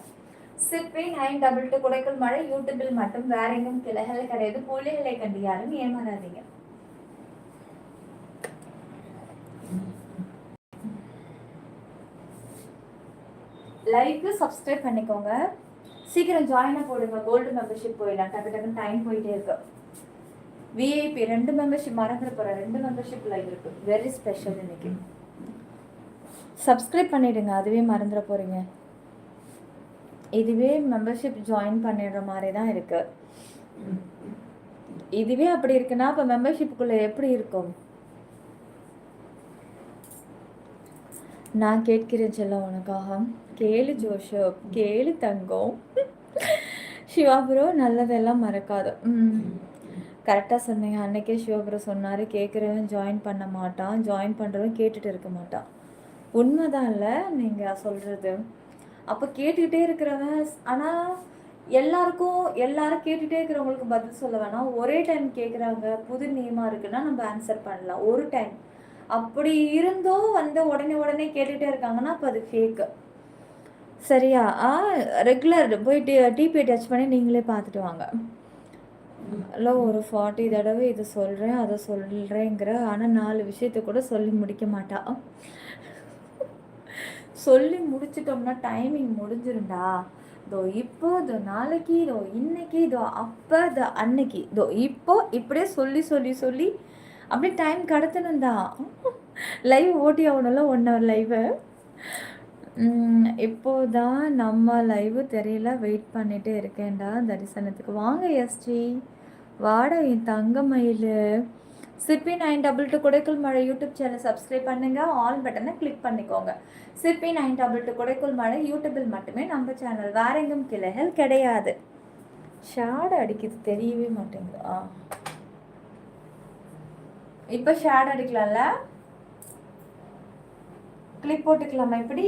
சிற்பி 922 குடைக்குள் மழை யூடியூபில் மட்டும், வேற எங்கும் கிளைகள் கிடையாது. புலிகளை கண்டு யாரும் ஏமாறாதீங்க. லைக்கு, சப்ஸ்கிரைப் பண்ணிக்கோங்க. சீக்கிரம் ஜாயினாக போடுங்க. கோல்டு மெம்பர்ஷிப் போயிடலாம். டக்கு டைம் போயிட்டே இருக்கு. விஐபி 2 மெம்பர்ஷிப் மறந்துட போகிறேன். 2 மெம்பர்ஷிப் லைவ் இருக்கு. வெரி ஸ்பெஷல் இன்னைக்கு. சப்ஸ்கிரைப் பண்ணிடுங்க, அதுவே மறந்துட போகிறீங்க. இதுவே மெம்பர்ஷிப் ஜாயின் பண்ணிடுற மாதிரி தான் இருக்கு. இதுவே அப்படி இருக்குன்னா இப்போ மெம்பர்ஷிப்புக்குள்ளே எப்படி இருக்கும்? நான் கேட்கிறேன் செல்லம் உனக்காக. கேளு ஜோஷப், கேளு தங்கம். சிவாபுரோ நல்லதெல்லாம் மறக்காது. கரெக்டாக சொன்னீங்க. அன்னைக்கே சிவாபுரோ சொன்னார், கேட்குறவன் ஜாயின் பண்ண மாட்டான், ஜாயின் பண்ணுறவன் கேட்டுட்டு இருக்க மாட்டான். உண்மைதான் இல்லை நீங்கள் சொல்கிறது. அப்போ கேட்டுக்கிட்டே இருக்கிறவன், ஆனால் எல்லாரும் கேட்டுகிட்டே இருக்கிறவங்களுக்கு பதில் சொல்ல வேணாம். ஒரே டைம் கேட்குறாங்க, புது நேமாக இருக்குன்னா நம்ம ஆன்சர் பண்ணலாம் ஒரு டைம். அப்படி இருந்தும் வந்து உடனே கேட்டுகிட்டே இருக்காங்கன்னா அப்போ அது ஃபேக்கு. சரியா? ரெகுலர் போயிட்டு டிபி டச் பண்ணி நீங்களே பார்த்துட்டு வாங்க. இல்லை ஒரு 40 தடவை இதை சொல்கிறேன் அதை சொல்கிறேங்கிற, ஆனால் 4 விஷயத்த கூட சொல்லி முடிக்க மாட்டா. சொல்லி முடிச்சிட்டோம்னா டைமிங் முடிஞ்சிருண்டா. இதோ இப்போ, இதோ நாளைக்கு, இதோ இன்னைக்கு, இதோ அப்போ, இதோ அன்னைக்கு, இதோ இப்போ, இப்படியே சொல்லி அப்படியே டைம் கடத்தணும்தான். லைவ் ஓட்டி ஆகணும்ல 1 hour லைவு. இப்போதான் நம்ம லைவு தெரியல, வெயிட் பண்ணிகிட்டே இருக்கேன்டா தரிசனத்துக்கு. வாங்க எஸ்டி, வாடா என் தங்க மயில். சிற்பி 922 குடைக்குள் மழை யூடியூப் சேனல் சப்ஸ்கிரைப் பண்ணுங்க, ஆல் பட்டனை கிளிக் பண்ணிக்கோங்க. சிற்பி 922 குடைக்குள் மழை யூடியூபில் மட்டுமே நம்ம சேனல், வேற எங்கும் கிளைகள் கிடையாது. ஷேட் அடிக்குது, தெரியவே மாட்டேங்குது. இப்போ ஷேட் அடிக்கலாம்ல, கிளிப் போட்டுக்கலாமா? இப்படி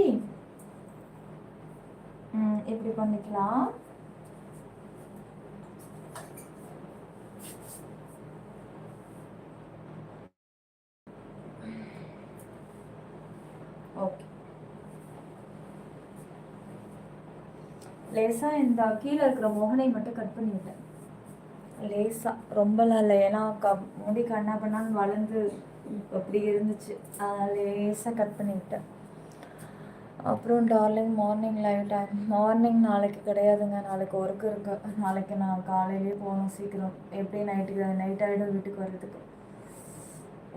எப்படி பண்ணிக்கலாம்? ஓகே, லேசாக இந்த கீழே இருக்கிற மோகனை மட்டும் கட் பண்ணிவிட்டேன். லேசாக, ரொம்பலாம் இல்லை, ஏன்னா முடி கண்ணா பண்ணாலும் வளர்ந்து அப்படி இருந்துச்சு. லேசாக கட் பண்ணிவிட்டேன். அப்புறம் darling, morning live time. Morning நாளைக்கு கிடையாதுங்க, நாளைக்கு ஒர்க் இருக்குது. நாளைக்கு நான் காலையிலே போகணும் சீக்கிரம். எப்படி நைட் ஆகிடும் வீட்டுக்கு வர்றதுக்கு.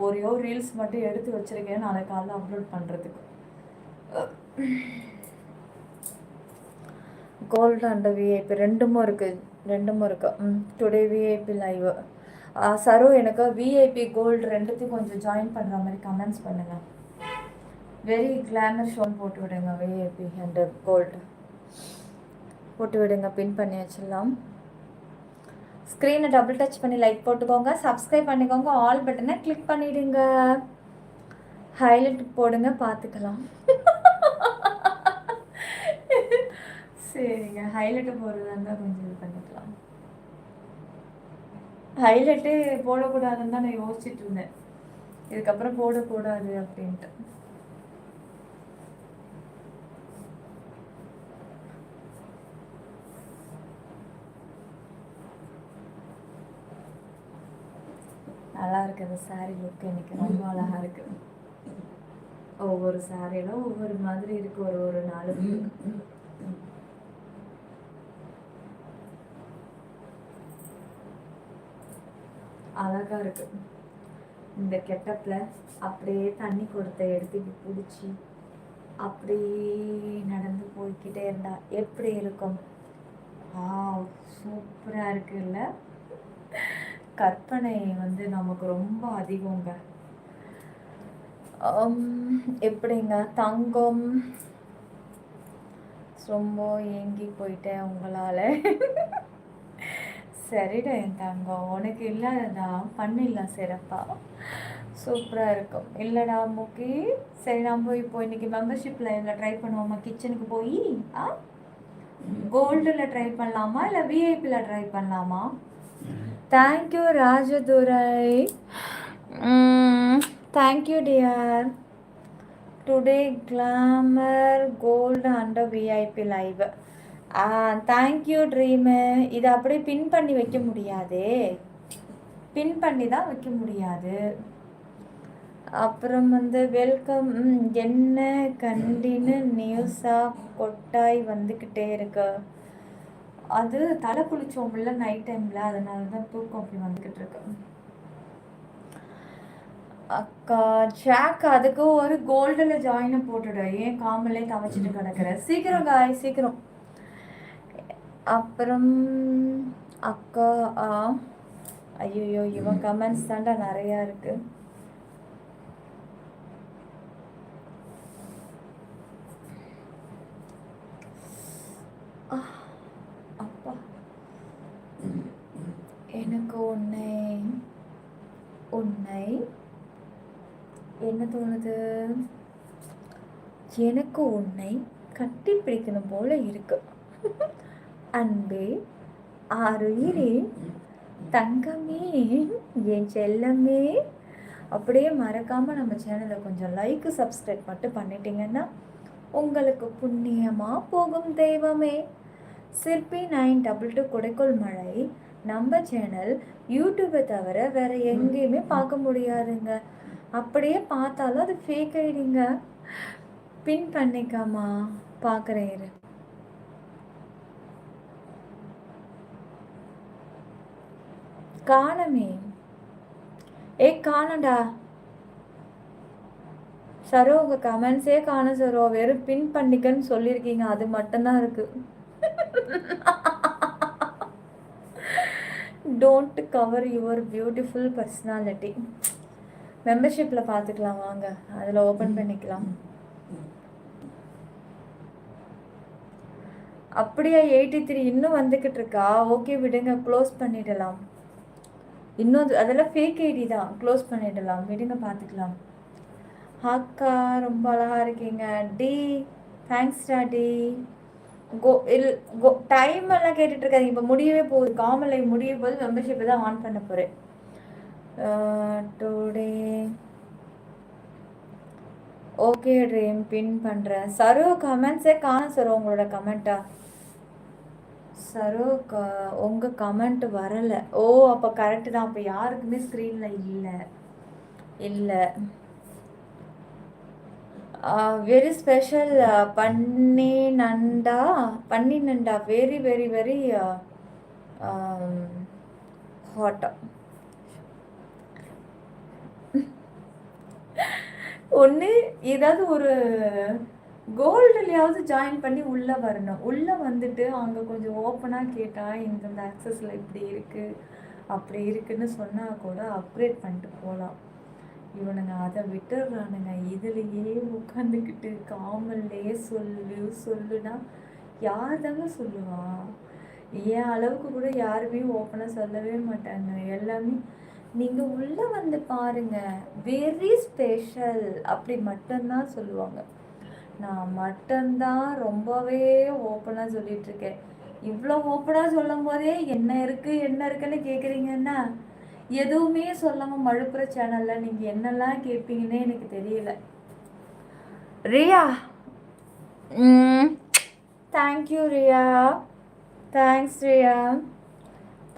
ஒரே ரீல்ஸ் மட்டும் எடுத்து வச்சுருக்கேன் நாளைக்கு காலையில் அப்லோட் பண்ணுறதுக்கு. கோல்டு அண்ட் விஐபி ரெண்டுமே இருக்குது. Today VIP live. சரோ, எனக்கு விஐபி கோல்டு ரெண்டுத்தையும் கொஞ்சம் ஜாயின் பண்ணுற மாதிரி கமெண்ட்ஸ் பண்ணுங்கள். வெரி கிளாமர் ஷோன் போட்டு விடுங்க. விஐபி அண்ட் கோல்டு போட்டு விடுங்க, பின் பண்ணி வச்சிடலாம். ஸ்க்ரீனை டபுள் டச் பண்ணி லைக் போட்டுக்கோங்க, சப்ஸ்கிரைப் பண்ணிக்கோங்க, ஆல் பட்டனை கிளிக் பண்ணிவிடுங்க. ஹைலைட் போடுங்க, பார்த்துக்கலாம். சரிங்க. ஹைலைட்டு போடுறதா இருந்தால் கொஞ்சம் இது பண்ணிக்கலாம். ஹைலைட்டு போடக்கூடாதுன்னு தான் நான் யோசிச்சுட்டு இருந்தேன். இதுக்கப்புறம் போடக்கூடாது அப்படின்ட்டு. நல்லா இருக்குது சாரீ லுக். எனக்கு ரொம்ப அழகா இருக்கு. ஒவ்வொரு சாரியிலும் ஒவ்வொரு மாதிரி இருக்கு. ஒரு நாலு அழகா இருக்கு. இந்த கெட்டப்ல அப்படியே தண்ணி கொடுத்த எடுத்து பிடிச்சி அப்படி நடந்து போய்கிட்டே இருந்தா எப்படி இருக்கும்? சூப்பரா இருக்குல்ல. கற்பனை வந்து நமக்கு ரொம்ப அதிகங்க. எப்படிங்க தங்கம்? ரொம்ப ஏங்கி போயிட்டேன் உங்களால. சரிடா என் தங்கம், உனக்கு இல்லாததான் பண்ணிடலாம் சிறப்பா. சூப்பராக இருக்கும் இல்லைடா முக்கி? சரி நம்ம இப்போ இன்னைக்கு மெம்பர்ஷிப் லைவ்ல ட்ரை பண்ணுவோமா? கிச்சனுக்கு போய் கோல்டில் ட்ரை பண்ணலாமா இல்லை விஐபியில் ட்ரை பண்ணலாமா? Thank you Rajadurai. Thank you dear. Today glamour gold under VIP live. Thank you dream. இதை அப்படியே பின் பண்ணி வைக்க முடியாதே. பின் பண்ணி தான் வைக்க முடியாது. அப்புறம் வந்து வெல்கம். என்ன கண்டின்னு நியூஸாக கொட்டாய் வந்துக்கிட்டே இருக்கு. அது தலை குளிச்சோம்ல நைட் டைமில், அதனால தான் தூக்கம் அப்படி வந்துக்கிட்டு இருக்கு. அக்கா ஜாக், அதுக்கு ஒரு கோல்டில் ஜாயினை போட்டுடு. ஏன் காமலே தவச்சிட்டு கிடக்குற? சீக்கிரம் காய் சீக்கிரம். அப்புறம் அக்கா ஐயோ இவன் கமெண்ட்ஸ் தாண்டா நிறையா இருக்கு. அப்பா எனக்கு உன்னை என்ன தோணுது? எனக்கு உன்னை கட்டி பிடிக்கணும் போல இருக்கு. அன்பே, ஆறுயிரே, தங்கமே, என் செல்லமே. அப்படியே மறக்காமல் நம்ம சேனலை கொஞ்சம் லைக் சப்ஸ்கிரைப் மட்டும் பண்ணிட்டீங்கன்னா உங்களுக்கு புண்ணியமாக போகும் தெய்வமே. சிற்பி 922 குடைக்கோள் மழை நம்ம சேனல் யூடியூப்பை தவிர வேற எங்கேயுமே பார்க்க முடியாதுங்க. அப்படியே பார்த்தாலும் அது ஃபேக் ஐடிங்க. பின் பண்ணிக்காமா பார்க்குறேன். காணமே. காணடா சரோ. உங்கள் கமெண்ட்ஸே காண சரோ. வெறும் பின் பண்ணிக்கன்னு சொல்லியிருக்கீங்க, அது மட்டும்தான் இருக்கு. Don't cover your beautiful personality. மெம்பர்ஷிப்பில் பார்த்துக்கலாம் வாங்க, அதில் ஓப்பன் பண்ணிக்கலாம். அப்படியா 83 இன்னும் வந்துக்கிட்டு இருக்கா? ஓகே விடுங்க, க்ளோஸ் பண்ணிடலாம். இன்னும் அதெல்லாம் ஃபேக் ஐடி தான், க்ளோஸ் பண்ணிடலாம் விடுங்க, பார்த்துக்கலாம். அக்கா ரொம்ப அழகாக இருக்கீங்க டி. தேங்க்ஸ்டா டி. டைம் எல்லாம் கேட்டுட்டு இருக்காதிங்க. இப்போ முடியவே போகுது, காமன் லைவ் முடிய போது மெம்பர்ஷிப்பை தான் ஆன் பண்ண போகிறேன். டுடே ஓகே ட்ரீம் பின் பண்ணுறேன். சரோ கமெண்ட்ஸே காண சரோ. உங்களோட கமெண்ட்டா சரோ? உங்கள் கமெண்ட் வரலை. ஓ அப்போ கரெக்டு தான். அப்போ யாருக்குமே ஸ்க்ரீனில் இல்லை. வெரி ஸ்பெஷல் பன்னினண்டா. Very very very hot. ஒன்று ஏதாவது ஒரு கோல்டுலையாவது ஜாயின் பண்ணி உள்ளே வரணும். உள்ளே வந்துட்டு அங்கே கொஞ்சம் ஓப்பனாக கேட்டால் இந்த ஆக்சஸில் இப்படி இருக்குது அப்படி இருக்குன்னு சொன்னால் கூட அப்கிரேட் பண்ணிட்டு போகலாம். இவனுங்க அதை விட்டுடுறானுங்க. இதுலேயே உட்காந்துக்கிட்டு காமல்லே சொல்லுனா யார் தாங்க சொல்லுவா? என் அளவுக்கு கூட யாருமே ஓப்பனாக சொல்லவே மாட்டாங்க. எல்லாமே நீங்கள் உள்ளே வந்து பாருங்க, வெரி ஸ்பெஷல் அப்படி மட்டும்தான் சொல்லுவாங்க. நான் மட்டும்தான் ரொம்பவே ஓப்பனாக சொல்லிகிட்ருக்கேன். இவ்வளோ ஓப்பனாக சொல்லும் போதே என்ன இருக்குன்னு கேட்குறீங்கன்னா, எதுவுமே சொல்லாமல் மழுப்புற சேனலில் நீங்கள் என்னெல்லாம் கேட்பீங்கன்னே எனக்கு தெரியல. Riya, thank you Riya, thanks Riya.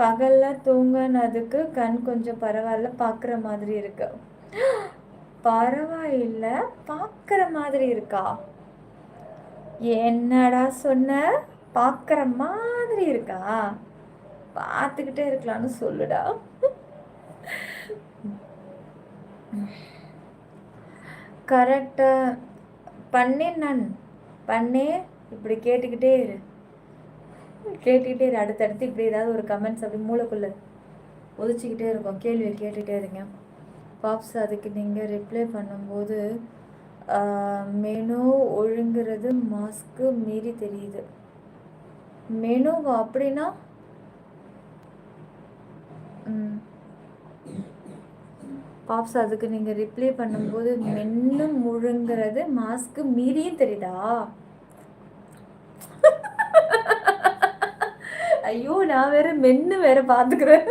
பகலில் தூங்கினதுக்கு கண் கொஞ்சம் பரவாயில்ல, பார்க்குற மாதிரி இருக்கு. பரவாயில்ல, பார்க்குற மாதிரி இருக்கா? என்னடா சொன்ன? பார்க்குற மாதிரி இருக்கா? பார்த்துக்கிட்டே இருக்கலான்னு சொல்லுடா. கரெக்டாக பண்ணே இப்படி கேட்டுக்கிட்டே இரு. அடுத்தடுத்து இப்படி ஏதாவது ஒரு கமெண்ட்ஸ் அப்படி மூளைக்குள்ளே ஒதிச்சிக்கிட்டே இருக்கும். கேள்வியை கேட்டுகிட்டே இருங்க. பாப்ஸ், அதுக்கு நீங்கள் ரிப்ளை பண்ணும்போது மெனு ஒழுங்குறது மாஸ்க்கு மீறி தெரியுது. மெனுவா? அப்படின்னா பாப்ஸ், அதுக்கு நீங்கள் ரிப்ளை பண்ணும்போது மென்னு முழுங்கிறது மாஸ்க்கு மீறியும் தெரியுதா? ஐயோ, நான் வேற மென்னு வேற பார்த்துக்கிறேன்.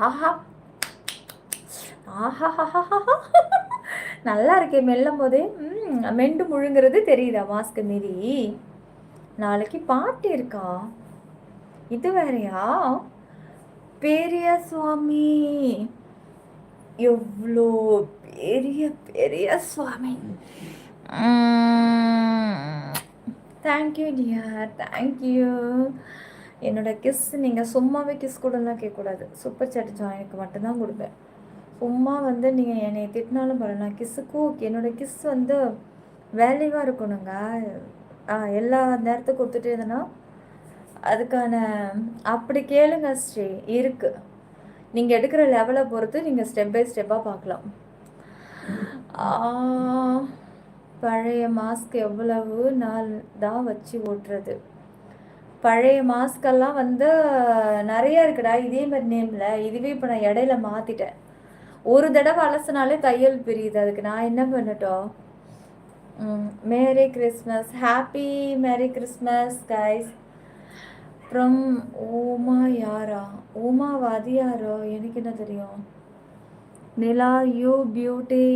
ஆஹா ஆஹா, நல்லா இருக்கே மெல்லும் போதே. மெண்டு முழுங்கிறது தெரியுதா மாஸ்க்கு மீறி? நாளைக்கு பார்ட்டி இருக்கா? இது வேறையா? பெரிய சுவாமி, எவ்வளோ பெரிய பெரிய சுவாமி. Thank you dear, thank you. என்னோட கிஸ் நீங்கள் சும்மாவே கிஸ் கூடலாம் கேட்கக்கூடாது. சூப்பர் சாட் ஜாயினுக்கு மட்டும்தான் கொடுப்பேன். சும்மா வந்து நீங்கள் என்னை திட்டினாலும் பரவாயில்ல, கிஸ்ஸுக்கும் என்னோடய கிஸ் வந்து வேல்யூவாக இருக்கணுங்க. எல்லா நேரத்துக்கும் கொடுத்துட்டே இருந்தேன்னா அதுக்கான அப்படி கேளுங்க ஸ்ரீ இருக்குது. நீங்கள் எடுக்கிற லெவலை பொறுத்து நீங்கள் ஸ்டெப் பை ஸ்டெப்பாக பார்க்கலாம். பழைய மாஸ்க் எவ்வளவு நாள் தான் வச்சு ஓட்டுறது? பழைய மாஸ்கெல்லாம் வந்து நிறைய இருக்குடா இதே மாதிரி நேமில். இதுவே இப்போ நான் இடையில மாற்றிட்டேன். ஒரு தடவை அலசினாலே தையல் பிரியுது. அதுக்கு நான் என்ன பண்ணட்டும்? Merry Christmas, happy merry Christmas guys from ஓமா. யாரா ஓமாவாதி? யாரோ எனக்கு என்ன தெரியும். நிலா, யூ பியூட்டி.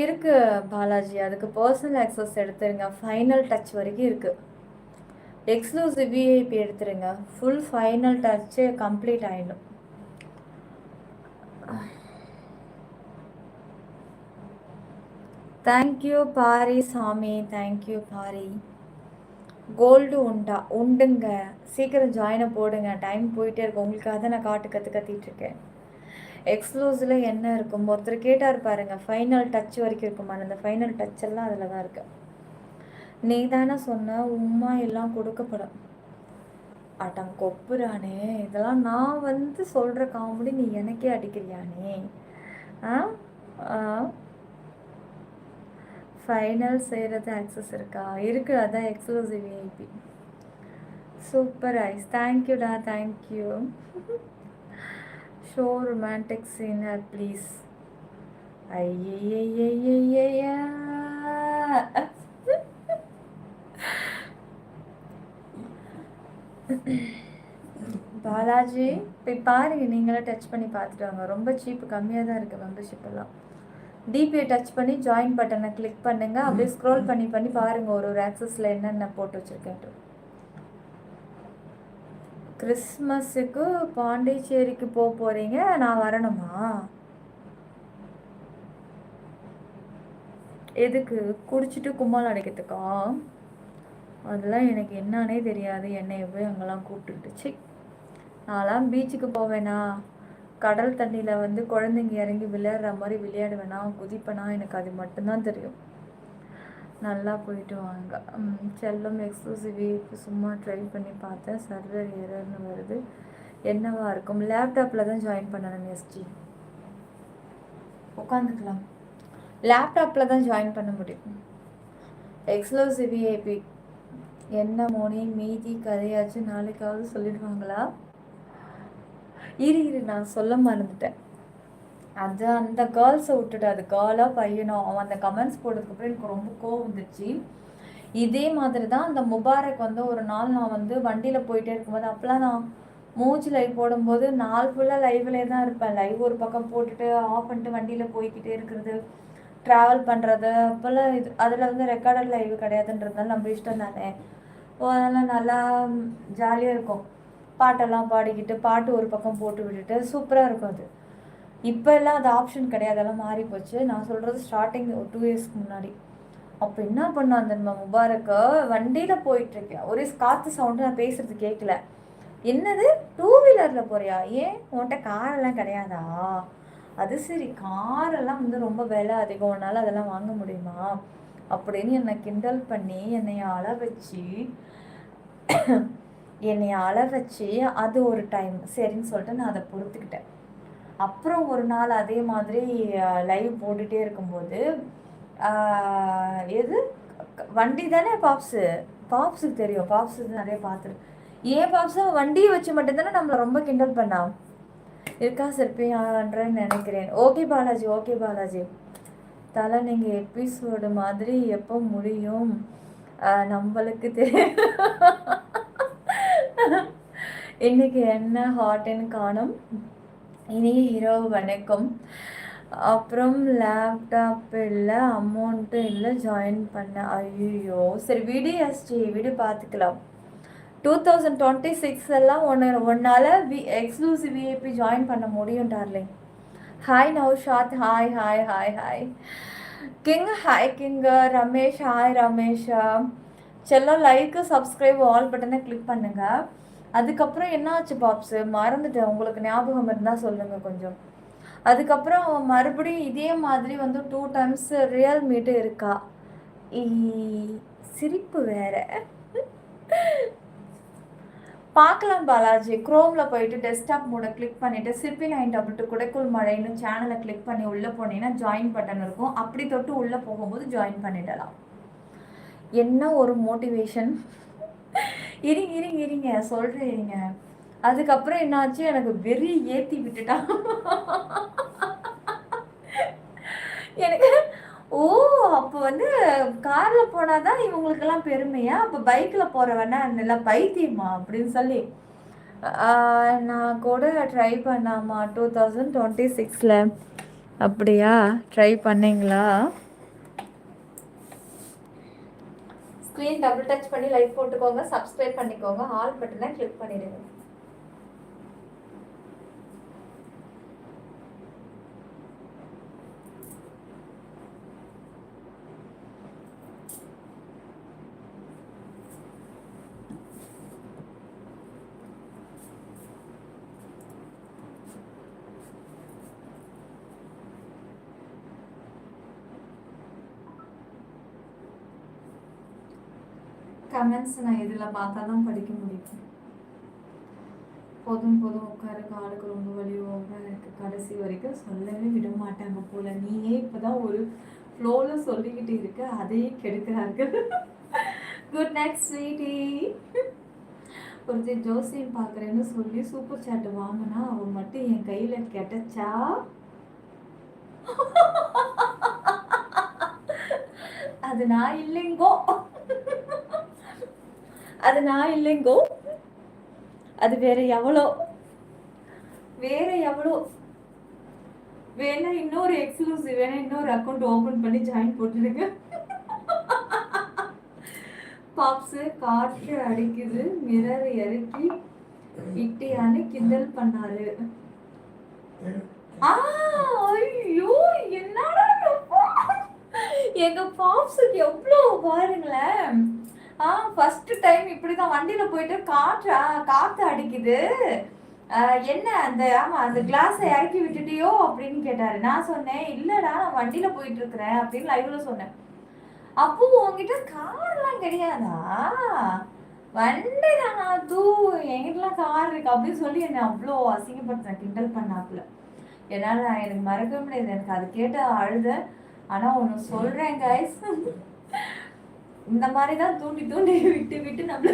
இருக்கு பாலாஜி. அதுக்கு பர்சனல் ஆக்சஸ் எடுத்துருங்க. ஃபைனல் டச் வரைக்கும் இருக்கு. எக்ஸ்க்ளூசிவ் விஐபி எடுத்துருங்க. ஃபுல் ஃபைனல் டச்சு கம்ப்ளீட் ஆயிடும். தேங்க்யூ பாரி சாமி, தேங்க்யூ பாரி. கோல்டு உண்டுங்க. சீக்கிரம் ஜாயினை போடுங்க. டைம் போயிட்டே இருக்கும். உங்களுக்காக தான் நான் கத்திட்டு இருக்கேன். எக்ஸ்க்ளூசிவில் என்ன இருக்கும்? ஒருத்தர் கேட்டார் பாருங்க, ஃபைனல் டச் வரைக்கும் இருக்குமா? அந்த ஃபைனல் டச் எல்லாம் அதில் தான் இருக்கு. நீ தானே சொன்ன உமா எல்லாம் கொடுக்கப்படும். அட்டம் கொப்புறானே, இதெல்லாம் நான் வந்து சொல்கிற காமெடி நீ எனக்கே அடிக்கிறியானே. ஃபைனல் செய்கிறது ஆக்சஸ் இருக்கா? இருக்குது, அதான் எக்ஸ்க்ளூசிவ் விஐபி. சூப்பர் ஐஸ், தேங்க்யூடா, thank you. Show romantic scene please. ஐயா பாலாஜி போய் பாருங்க. நீங்களே டச் பண்ணி பார்த்துட்டு வாங்க. ரொம்ப சீப்பு, கம்மியாக தான் இருக்குது மெம்பர்ஷிப் எல்லாம். டிபியை டச் பண்ணி ஜாயின் பட்டனை கிளிக் பண்ணுங்க. அப்படியே ஸ்க்ரோல் பண்ணி பாருங்க ஒரு ஆக்சஸில் என்னென்ன போட்டு வச்சுருக்கேன். கிறிஸ்மஸுக்கு பாண்டிச்சேரிக்கு போகிறீங்க, நான் வரணுமா? எதுக்கு? குடிச்சிட்டு கும்மால் அடைக்கிறதுக்கா? அதெல்லாம் எனக்கு என்னன்னே தெரியாது. என்னை போய் அங்கெல்லாம் கூப்பிட்டுச்சு. நான்லாம் பீச்சுக்கு போவேனா, கடல் தண்ணியில் வந்து குழந்தைங்க இறங்கி விளையாடுற மாதிரி விளையாடுவேனா, குதிப்பேனா, எனக்கு அது மட்டும்தான் தெரியும். நல்லா போயிட்டு வாங்க. செல்லம் எக்ஸ்க்ளூசிவ் சும்மா ட்ரை பண்ணி பார்த்தேன், சர்வர் எரர்னு வருது. என்னவா இருக்கும்? லேப்டாப்பில் தான் ஜாயின் பண்ணணும் எஸ்டி. உட்காந்துக்கலாம். லேப்டாப்பில் தான் ஜாயின் பண்ண முடியும். Exclusive VIP. என்ன மோனி மீதி கதையாச்சு நாளைக்காவது சொல்லிடுவாங்களா? இரு நான் சொல்ல மறந்துட்டேன். அது அந்த கேர்ள்ஸை விட்டுட்டு, அது கேர்ளாக பையனோ, அவன் அந்த கமெண்ட்ஸ் போட்டதுக்கப்புறம் எனக்கு ரொம்ப கோவம் வந்துச்சு. இதே மாதிரி தான் அந்த முபாரக் வந்து ஒரு நாள் நான் வந்து வண்டியில் போயிட்டே இருக்கும்போது, அப்போலாம் நான் மூச்சு லைவ் போடும்போது நாள் ஃபுல்லாக லைவ்லேயே தான் இருப்பேன். லைவ் ஒரு பக்கம் போட்டுட்டு ஆஃப் பண்ணிட்டு வண்டியில் போய்கிட்டே இருக்கிறது, ட்ராவல் பண்ணுறது. அப்போல்லாம் இது அதில் வந்து ரெக்கார்டட் லைவ் கிடையாதுன்றதுனால நம்ம இஷ்டம் தானே. அதெல்லாம் நல்லா ஜாலியாக இருக்கும். பாட்டெல்லாம் பாடிக்கிட்டு பாட்டு ஒரு பக்கம் போட்டு விட்டுட்டு சூப்பராக இருக்கும் அது. இப்போ எல்லாம் அது ஆப்ஷன் கிடையாது, அதெல்லாம் மாறி போச்சு. நான் சொல்கிறது ஸ்டார்டிங் ஒரு 2 இயர்ஸ்க்கு முன்னாடி. அப்போ என்ன பண்ணோம், அந்த முபாரக்கை வண்டியில் போயிட்டுருக்கேன், ஒரே காற்று சவுண்டு, நான் பேசுகிறது கேட்கல. என்னது 2 வீலரில் போறியா? ஏன் உன்கிட்ட காரெல்லாம் கிடையாதா? அது சரி, காரெல்லாம் வந்து ரொம்ப விலை அதிகம், உன்னால் அதெல்லாம் வாங்க முடியுமா அப்படின்னு என்னை கிண்டல் பண்ணி என்னை அழ வச்சு அது ஒரு டைம் சரின்னு சொல்லிட்டு நான் அதை பொறுத்துக்கிட்டேன். அப்புறம் ஒரு நாள் அதே மாதிரி லைவ் போட்டுகிட்டே இருக்கும்போது எது வண்டி தானே பாப்ஸுக்கு தெரியும், பாப்ஸுக்கு நிறைய பார்த்துரு. ஏன் பாப்ஸா வண்டியை வச்சு மட்டும்தானே நம்மளை ரொம்ப கிண்டல் பண்ணா இருக்கா சிற்பியான்றன்னு நினைக்கிறேன். ஓகே பாலாஜி தலை, நீங்கள் எபிசோடு மாதிரி எப்போ முடியும் நம்மளுக்கு இன்னைக்கு என்ன ஹாட்னு காணும். இனிய இரவு வணக்கம். அப்புறம் லேப்டாப் இல்லை, அமௌண்ட்டு இல்லை, ஜாயின் பண்ண. ஐயோ சரி வீடியோ பார்த்துக்கலாம். 2026 எல்லாம் ஒன்னால் எக்ஸ்க்ளூசிவ் விஐபி ஜாயின் பண்ண முடியும் darling. Hi Naushad, hi king, hi king. Ramesh, hi Ramesh. செல்லம் லைக்கு சப்ஸ்கிரைப் ஆல் பட்டனை கிளிக் பண்ணுங்க. அதுக்கப்புறம் என்னாச்சு பாப்ஸு, மறந்துட்டேன், உங்களுக்கு ஞாபகம் இருந்தால் சொல்லுங்கள் கொஞ்சம். அதுக்கப்புறம் மறுபடியும் இதே மாதிரி வந்து 2 டைம்ஸ் ரியல் மீட்டு இருக்கா? சிரிப்பு வேற. பார்க்கலாம் பாலாஜி. க்ரோமில் போயிட்டு டெஸ்க்டாப் மோட கிளிக் பண்ணிவிட்டு சிற்பி 922 குடைக்குள் மழைன்னு சேனலை கிளிக் பண்ணி உள்ளே போனீங்கன்னா ஜாயின் பட்டன் இருக்கும். அப்படி தொட்டு உள்ளே போகும்போது ஜாயின் பண்ணிடலாம். என்ன ஒரு மோட்டிவேஷன். இருங்க சொல்கிறேன். அதுக்கப்புறம் என்னாச்சு, எனக்கு வெறி ஏற்றி விட்டுட்டான் எனக்கு. அப்போ வந்து காரில் போனால் தான் இவங்களுக்கெல்லாம் பெருமையா, அப்போ பைக்கில் போகிறவனா நல்லா பைத்தியமா அப்படின்னு சொல்லி நான் கூட ட்ரை பண்ணாமா 2026 அப்படியா? ட்ரை பண்ணீங்களா? ஸ்க்ரீன் டபுள் டச் பண்ணி லைக் போட்டுக்கோங்க, சப்ஸ்கிரைப் பண்ணிக்கோங்க, ஆல் பட்டனை கிளிக் பண்ணிடுங்க. கமெண்ட்ஸ் நான் இதில் பார்த்தா தான் படிக்க முடியும். போதும் உட்கார, காலுக்கு ரொம்ப வலி ஓவராக இருக்குது. கடைசி வரைக்கும் சொல்லவே விட மாட்டாங்க போல. நீயே இப்போதான் ஒரு ஃப்ளோவில் சொல்லிக்கிட்டு இருக்க, அதையே கெடுக்கிறார்கள். Good night sweetie. ஒருத்தர் ஜோசியம் பார்க்குறேன்னு சொல்லி சூப்பர் சாட் வாங்கினா அவன் மட்டும் என் கையில் கிடைச்சா அது நான் இல்லைங்கோ, அது வேற எவ்வளோ வேணா இன்னொரு எக்ஸ்க்ளூசிவ், வேணா இன்னொரு அக்கௌண்ட் ஓபன் பண்ணி ஜாயின் போட்டுருங்க. பாப்ஸு காற்று அடிக்குது, மிரர் இறக்கி இட்டியான்னு கிண்டல் பண்ணாரு. ஐயோ என்னடா எங்க பாப்ஸுக்கு எவ்வளோ பாருங்களேன். ஃபர்ஸ்ட் டைம் இப்படிதான் வண்டியில போயிட்டு காற்று அடிக்குது, என்ன அந்த கிளாஸை இறக்கி விட்டுட்டியோ அப்படின்னு கேட்டாரு. நான் சொன்னேன் இல்லடா நான் வண்டியில போயிட்டு இருக்கிறேன் அப்படின்னு லைவ்ல சொன்னேன். அப்போ உங்ககிட்ட கார்லாம் கிடையாதா? வண்டி தானா என்கிட்டலாம் கார் இருக்கு அப்படின்னு சொல்லி என்னை அவ்வளோ அசிங்கப்படுத்தினேன், கிண்டல் பண்ணாப்புல. என்னால் எனக்கு மறக்க முடியாது, எனக்கு அது கேட்ட அழுத. ஆனால் ஒன்று சொல்கிறேன் கைஸ், இந்த மாதிரி தான் தூண்டி தூண்டி விட்டு விட்டு நம்மள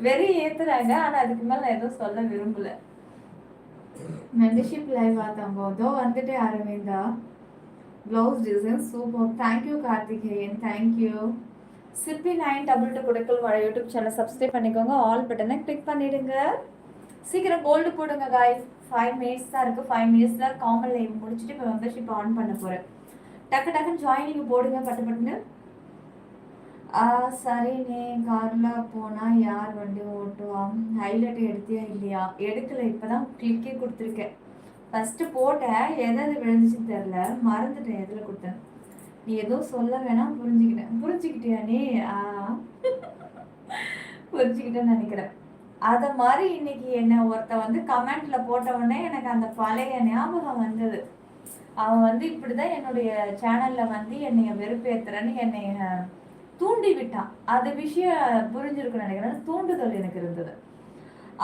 வெறி ஏத்துறாங்க. ஆனா அதுக்கு மேல நான் எதுவும் சொல்ல விரும்பல. மெம்பர்ஷிப் லைவ் ஆகும்போதோ வந்துட்டு Aravinda blouse design super. Thank you Karthikeyan, thank you. Sippi 922 கொடுக்கல் மழை யூடியூப் சேனல் சப்ஸ்கிரைப் பண்ணிக்கோங்க. ஆல் பட்டனை கிளிக் பண்ணிடுங்க. சீக்கிரம் கோல்டு போடுங்க காய்ஸ். 5 மினிட்ஸ் தான் இருக்குது. 5 மினிட்ஸில் காமன் லைவ் முடிச்சுட்டு இப்போ மெம்பர்ஷிப் ஆன் பண்ண போகிறேன். டக்கு டக்குன்னு ஜாயினிங் போடுங்க பட்டு பட்டுன்னு. சரிண்ணே, காரில் போனால் யார் வண்டி ஓட்டுவா? ஹைலைட் எடுத்தியா இல்லையா? எடுக்கலை, இப்போ தான் கிளிக்கே கொடுத்துருக்கேன். ஃபஸ்ட்டு போட்டேன், எதாவது விழுந்துச்சுன்னு தெரில, மறந்துட்டேன் எதில் கொடுத்தேன். நீ எதுவும் சொல்ல வேணாம், புரிஞ்சுக்கிட்டியா நீ? புரிஞ்சுக்கிட்டேன்னு நினைக்கிறேன். அதை மாதிரி இன்னைக்கு என்ன ஒருத்த வந்து கமெண்ட்ல போட்ட உடனே எனக்கு அந்த பழைய ஞாபகம் வந்தது. அவன் வந்து இப்படிதான் என்னுடைய சேனல்ல வந்து என்னைய வெறுப்பேத்துறன்னு என்னைய தூண்டி விட்டான். அது விஷயம் புரிஞ்சிருக்குன்னு நினைக்கிறேன். தூண்டுதல் எனக்கு இருந்தது.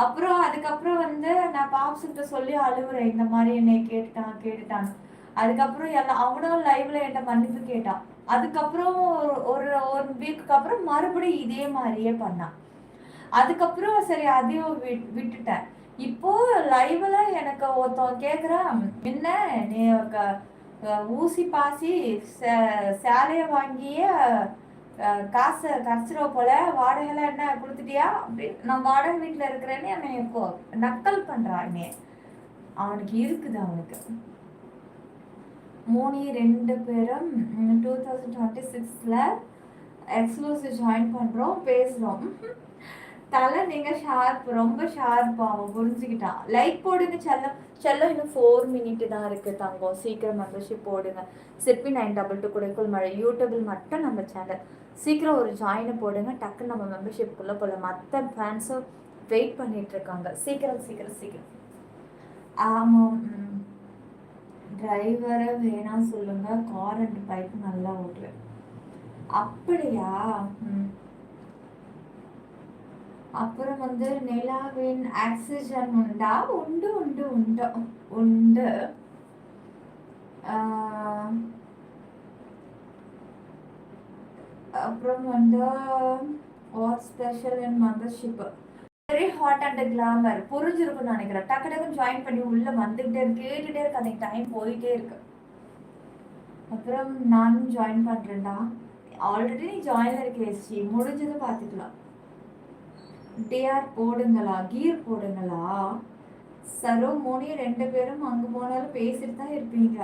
அப்புறம் அதுக்கப்புறம் வந்து நான் பாப்ஸ்கிட்ட சொல்லி அழுகுறேன், இந்த மாதிரி என்னை கேட்டுட்டான். அதுக்கப்புறம் எல்லாம் அவனும் லைவ்ல என்கிட்ட மன்னிப்பு கேட்டான். அதுக்கப்புறம் ஒரு ஒரு வீக்கு அப்புறம் மறுபடியும் இதே மாதிரியே பண்ணான். அதுக்கப்புறம் சரி அதையும் விட்டுட்டேன். இப்போ லைவ்ல எனக்கு ஒருத்தன் கேட்குறான், என்ன நீ ஊசி பாசி சேலைய வாங்கிய காசு கரைச்சிருவ போல, வாடகைலாம் என்ன கொடுத்துட்டியா அப்படின்னு. நான் வாடகை வீட்டில் இருக்கிறேன்னு என்னை நக்கல் பண்றான். அவனுக்கு இருக்குது. அவனுக்கு 2 பேரும் 2026 எக்ஸ்க்ளூசிவ் ஜாயின் பண்றோம், பேசுறோம். தலை நீங்க ஷார்ப், ரொம்ப ஷார்ப். அவன் புரிஞ்சுக்கிட்டான். லைக் போடுங்க செல்லம். செல்லம் இன்னும் 4 மினிட் தான் இருக்கு தங்கம். சீக்கிரம் மெம்பர்ஷிப் போடுங்க. சிற்பி 922 குடைக்குள் மழை யூடியூபில் மட்டும் நம்ம சேனல். சீக்கிரம் ஒரு ஜாயினை போடுங்க. டக்குன்னு நம்ம மெம்பர்ஷிப்குள்ள போல. மற்ற ஃபேன்ஸும் வெயிட் பண்ணிட்டு இருக்காங்க. சீக்கிரம் சீக்கிரம் சீக்கிரம். ஆமாம், டிரைவரை வேணாம் சொல்லுங்க, கார் அண்ட் பைக் நல்லா ஓட்டுவேன். அப்படியா? அப்புறம் வந்து நிலாவின் ஆக்சிஜன் உண்டா? உண்டு உண்டு உண்டு உண்டு. அப்புறம் வந்து what special in membership? Very hot and glamour. புரிஞ்சிருக்கும்னு நினைக்கிறேன். டக்கு டக்குன்னு ஜாயின் பண்ணி உள்ள வந்துகிட்டே இருக்கு, கேட்டுட்டே இருக்கு. அந்த டைம் போயிட்டே இருக்கு. அப்புறம் நானும் ஜாயின் பண்றேன்டா. ஆல்ரெடி நீ ஜாயின் இருக்கேச்சி, முடிஞ்சது பார்த்துக்கலாம். டிஆர் போடுங்களா, கீர் போடுங்களா? சரோ மோனி 2 பேரும் அங்க போனாலும் பேசிட்டு தான் இருப்பீங்க.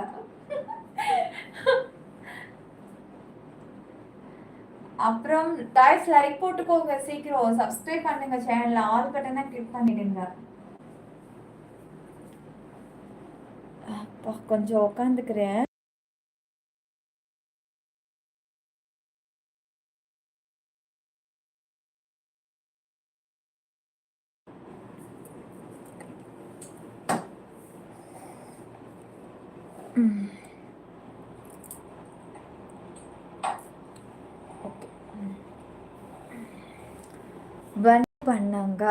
அப்புறம் டாய்ஸ் லைக் போட்டுக்கோங்க. சீக்கிரம் சப்ஸ்கிரைப் பண்ணுங்க சேனல்ல. ஆல் பட்டனை கிளிக் பண்ணிடுங்க. அப்பா கொஞ்சம் உட்காந்துக்கிறேன். பண்ணாங்க.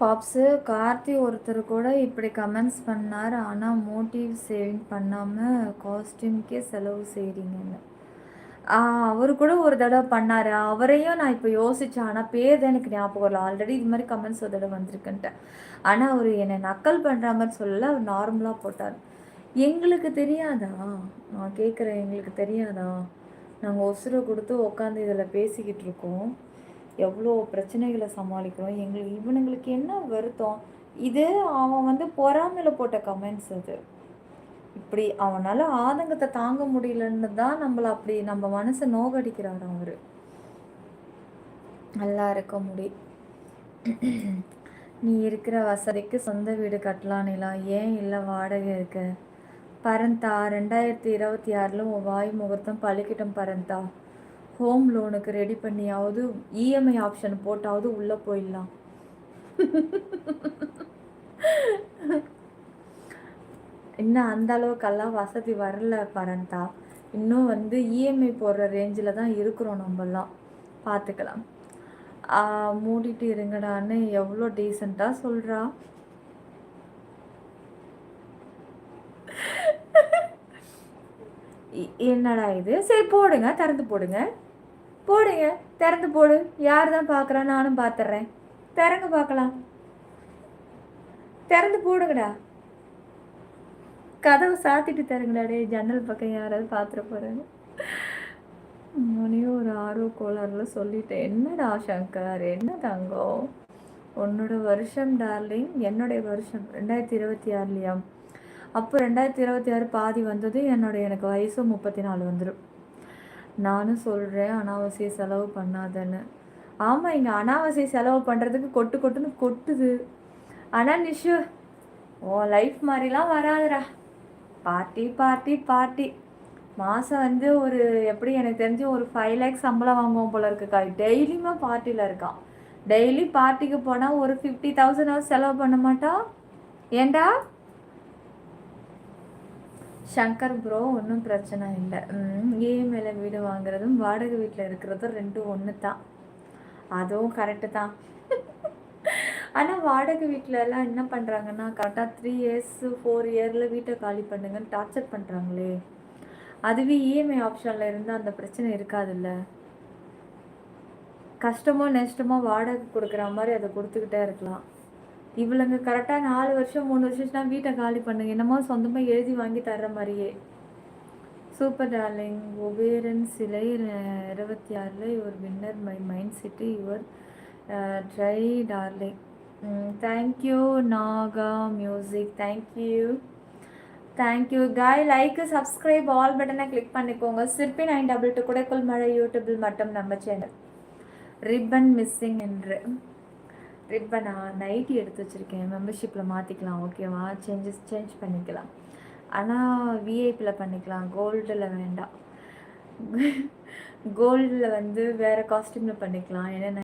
பாப்ஸு கார்த்தி ஒருத்தர் கூட இப்படி கமெண்ட்ஸ் பண்ணார். ஆனால் மோட்டிவ் சேவிங் பண்ணாமல் காஸ்டியூம்க்கே செலவு செய்கிறீங்கன்னு. அவர் கூட ஒரு தடவை பண்ணார். அவரையும் நான் இப்போ யோசித்தேன். ஆனால் பேர் தான் எனக்கு ஞாபகம் இல்லை. ஆல்ரெடி இது மாதிரி கமெண்ட்ஸ் ஒரு தடவை வந்திருக்குன்ட்டு. ஆனால் அவர் என்னை நக்கல் பண்ணுற மாதிரி சொல்லலை. அவர் நார்மலாக போட்டார். எங்களுக்கு தெரியாதா? நான் கேட்குறேன், எங்களுக்கு தெரியாதா? நாங்கள் உசுரை கொடுத்து உட்காந்து இதில் பேசிக்கிட்டு இருக்கோம். எவ்வளோ பிரச்சனைகளை சமாளிக்கிறோம். இவனுங்களுக்கு என்ன வருத்தம்? இது அவன் வந்து பொறாமையில் போட்ட கமெண்ட்ஸ். அது இப்படி அவனால் ஆதங்கத்தை தாங்க முடியலன்னு தான் நம்மளை அப்படி நம்ம மனசை நோகடிக்கிறார் அவர். நல்லா இருக்க நீ இருக்கிற வசதிக்கு சொந்த வீடு கட்டலாம் நிலா, ஏன் இல்லை வாடகை இருக்கு? பரந்தா 2026 உன் வாய் முகூர்த்தம் பழிக்கிட்டும் பரந்தா. ஹோம் லோனுக்கு ரெடி பண்ணியாவது இஎம்ஐ ஆப்ஷன் போட்டாவது உள்ளே போயிடலாம். இன்னும் அந்த அளவுக்கெல்லாம் வசதி வரல பரந்தா. இன்னும் வந்து இஎம்ஐ போடுற ரேஞ்சில் தான் இருக்கிறோம் நம்மலாம். பார்த்துக்கலாம். மூடிட்டு இருங்கடான்னு எவ்வளோ டீசெண்டாக சொல்கிறா. என்னடா இது? சரி போடுங்க, திறந்து போடுங்க, போடுங்க, திறந்து போடு. யார் தான் பார்க்குறா? நானும் பார்த்துட்றேன். திறங்க பார்க்கலாம். திறந்து போடுங்கடா. கதவை சாத்திட்டு தருங்கடா. டே ஜன்னல் பக்கம் யாராவது பார்த்துட போகிறாங்க. மணியும் ஒரு ஆர்வ கோளாறுல சொல்லிட்டேன். என்னடா சங்கர், என்ன தங்கம், உன்னோட வருஷம் டார்லிங், என்னுடைய வருஷம் 2026 அப்போ 2026 பாதி வந்தது. எனக்கு வயசு 34 வந்துடும். நானும் சொல்கிறேன் அனாவசிய செலவு பண்ணாதன்னு. ஆமாம், இங்கே அனாவசிய செலவு பண்ணுறதுக்கு கொட்டுன்னு கொட்டுது. ஆனால் நிஷு, ஓ லைஃப் மாதிரிலாம் வராதுடா. Party party party. மாதம் வந்து ஒரு எப்படி எனக்கு தெரிஞ்சு ஒரு 5 lakhs சம்பளம் வாங்குவோம் போல இருக்குக்கா. டெய்லியுமே பார்ட்டியில் இருக்கான். டெய்லி பார்ட்டிக்கு போனால் ஒரு 50,000 செலவு பண்ண மாட்டான். ஏண்டா சங்கர் ப்ரோ, ஒன்றும் பிரச்சனை இல்லை. இஎம்ஐயில் வீடு வாங்குறதும் வாடகை வீட்டில் இருக்கிறதும் ரெண்டும் ஒன்று தான். அதுவும் கரெக்டு தான். ஆனால் வாடகை வீட்டிலலாம் என்ன பண்ணுறாங்கன்னா கரெக்டாக 3 years 4 years வீட்டை காலி பண்ணுங்கன்னு டார்ச்சர் பண்ணுறாங்களே. அதுவே இஎம்ஐ ஆப்ஷனில் இருந்தால் அந்த பிரச்சனை இருக்காதுல்ல. கஷ்டமோ நஷ்டமோ வாடகை கொடுக்குற மாதிரி அதை கொடுத்துக்கிட்டே இருக்கலாம். இவளுங்க கரெக்டாக 4 வருஷம் 3 வருஷம்னா வீட்டை காலி பண்ணுங்க, என்னமோ சொந்தமாக எழுதி வாங்கி தர்ற மாதிரியே. Super darling. ஒபேரன் சிலை 26 your winner my mind city your try darling. Thank you Naga music. Thank you காய். லைக் சப்ஸ்கிரைப் ஆல் பட்டனை கிளிக் பண்ணிக்கோங்க. சிற்பி 922 குடைக்குள் மழை யூடியூபில் மட்டும் நம்ம சேனல். ரிப்பன் மிஸ்ஸிங் என்று ரிப்பனா நைட்டி எடுத்து வச்சுருக்கேன். மெம்பர்ஷிப்பில் மாற்றிக்கலாம், ஓகேவா? சேஞ்ச் பண்ணிக்கலாம். ஆனால் விஐபியில் பண்ணிக்கலாம், கோல்டில் வேண்டாம். கோல்டில் வந்து வேறு காஸ்டியூமில் பண்ணிக்கலாம். ஏன்னா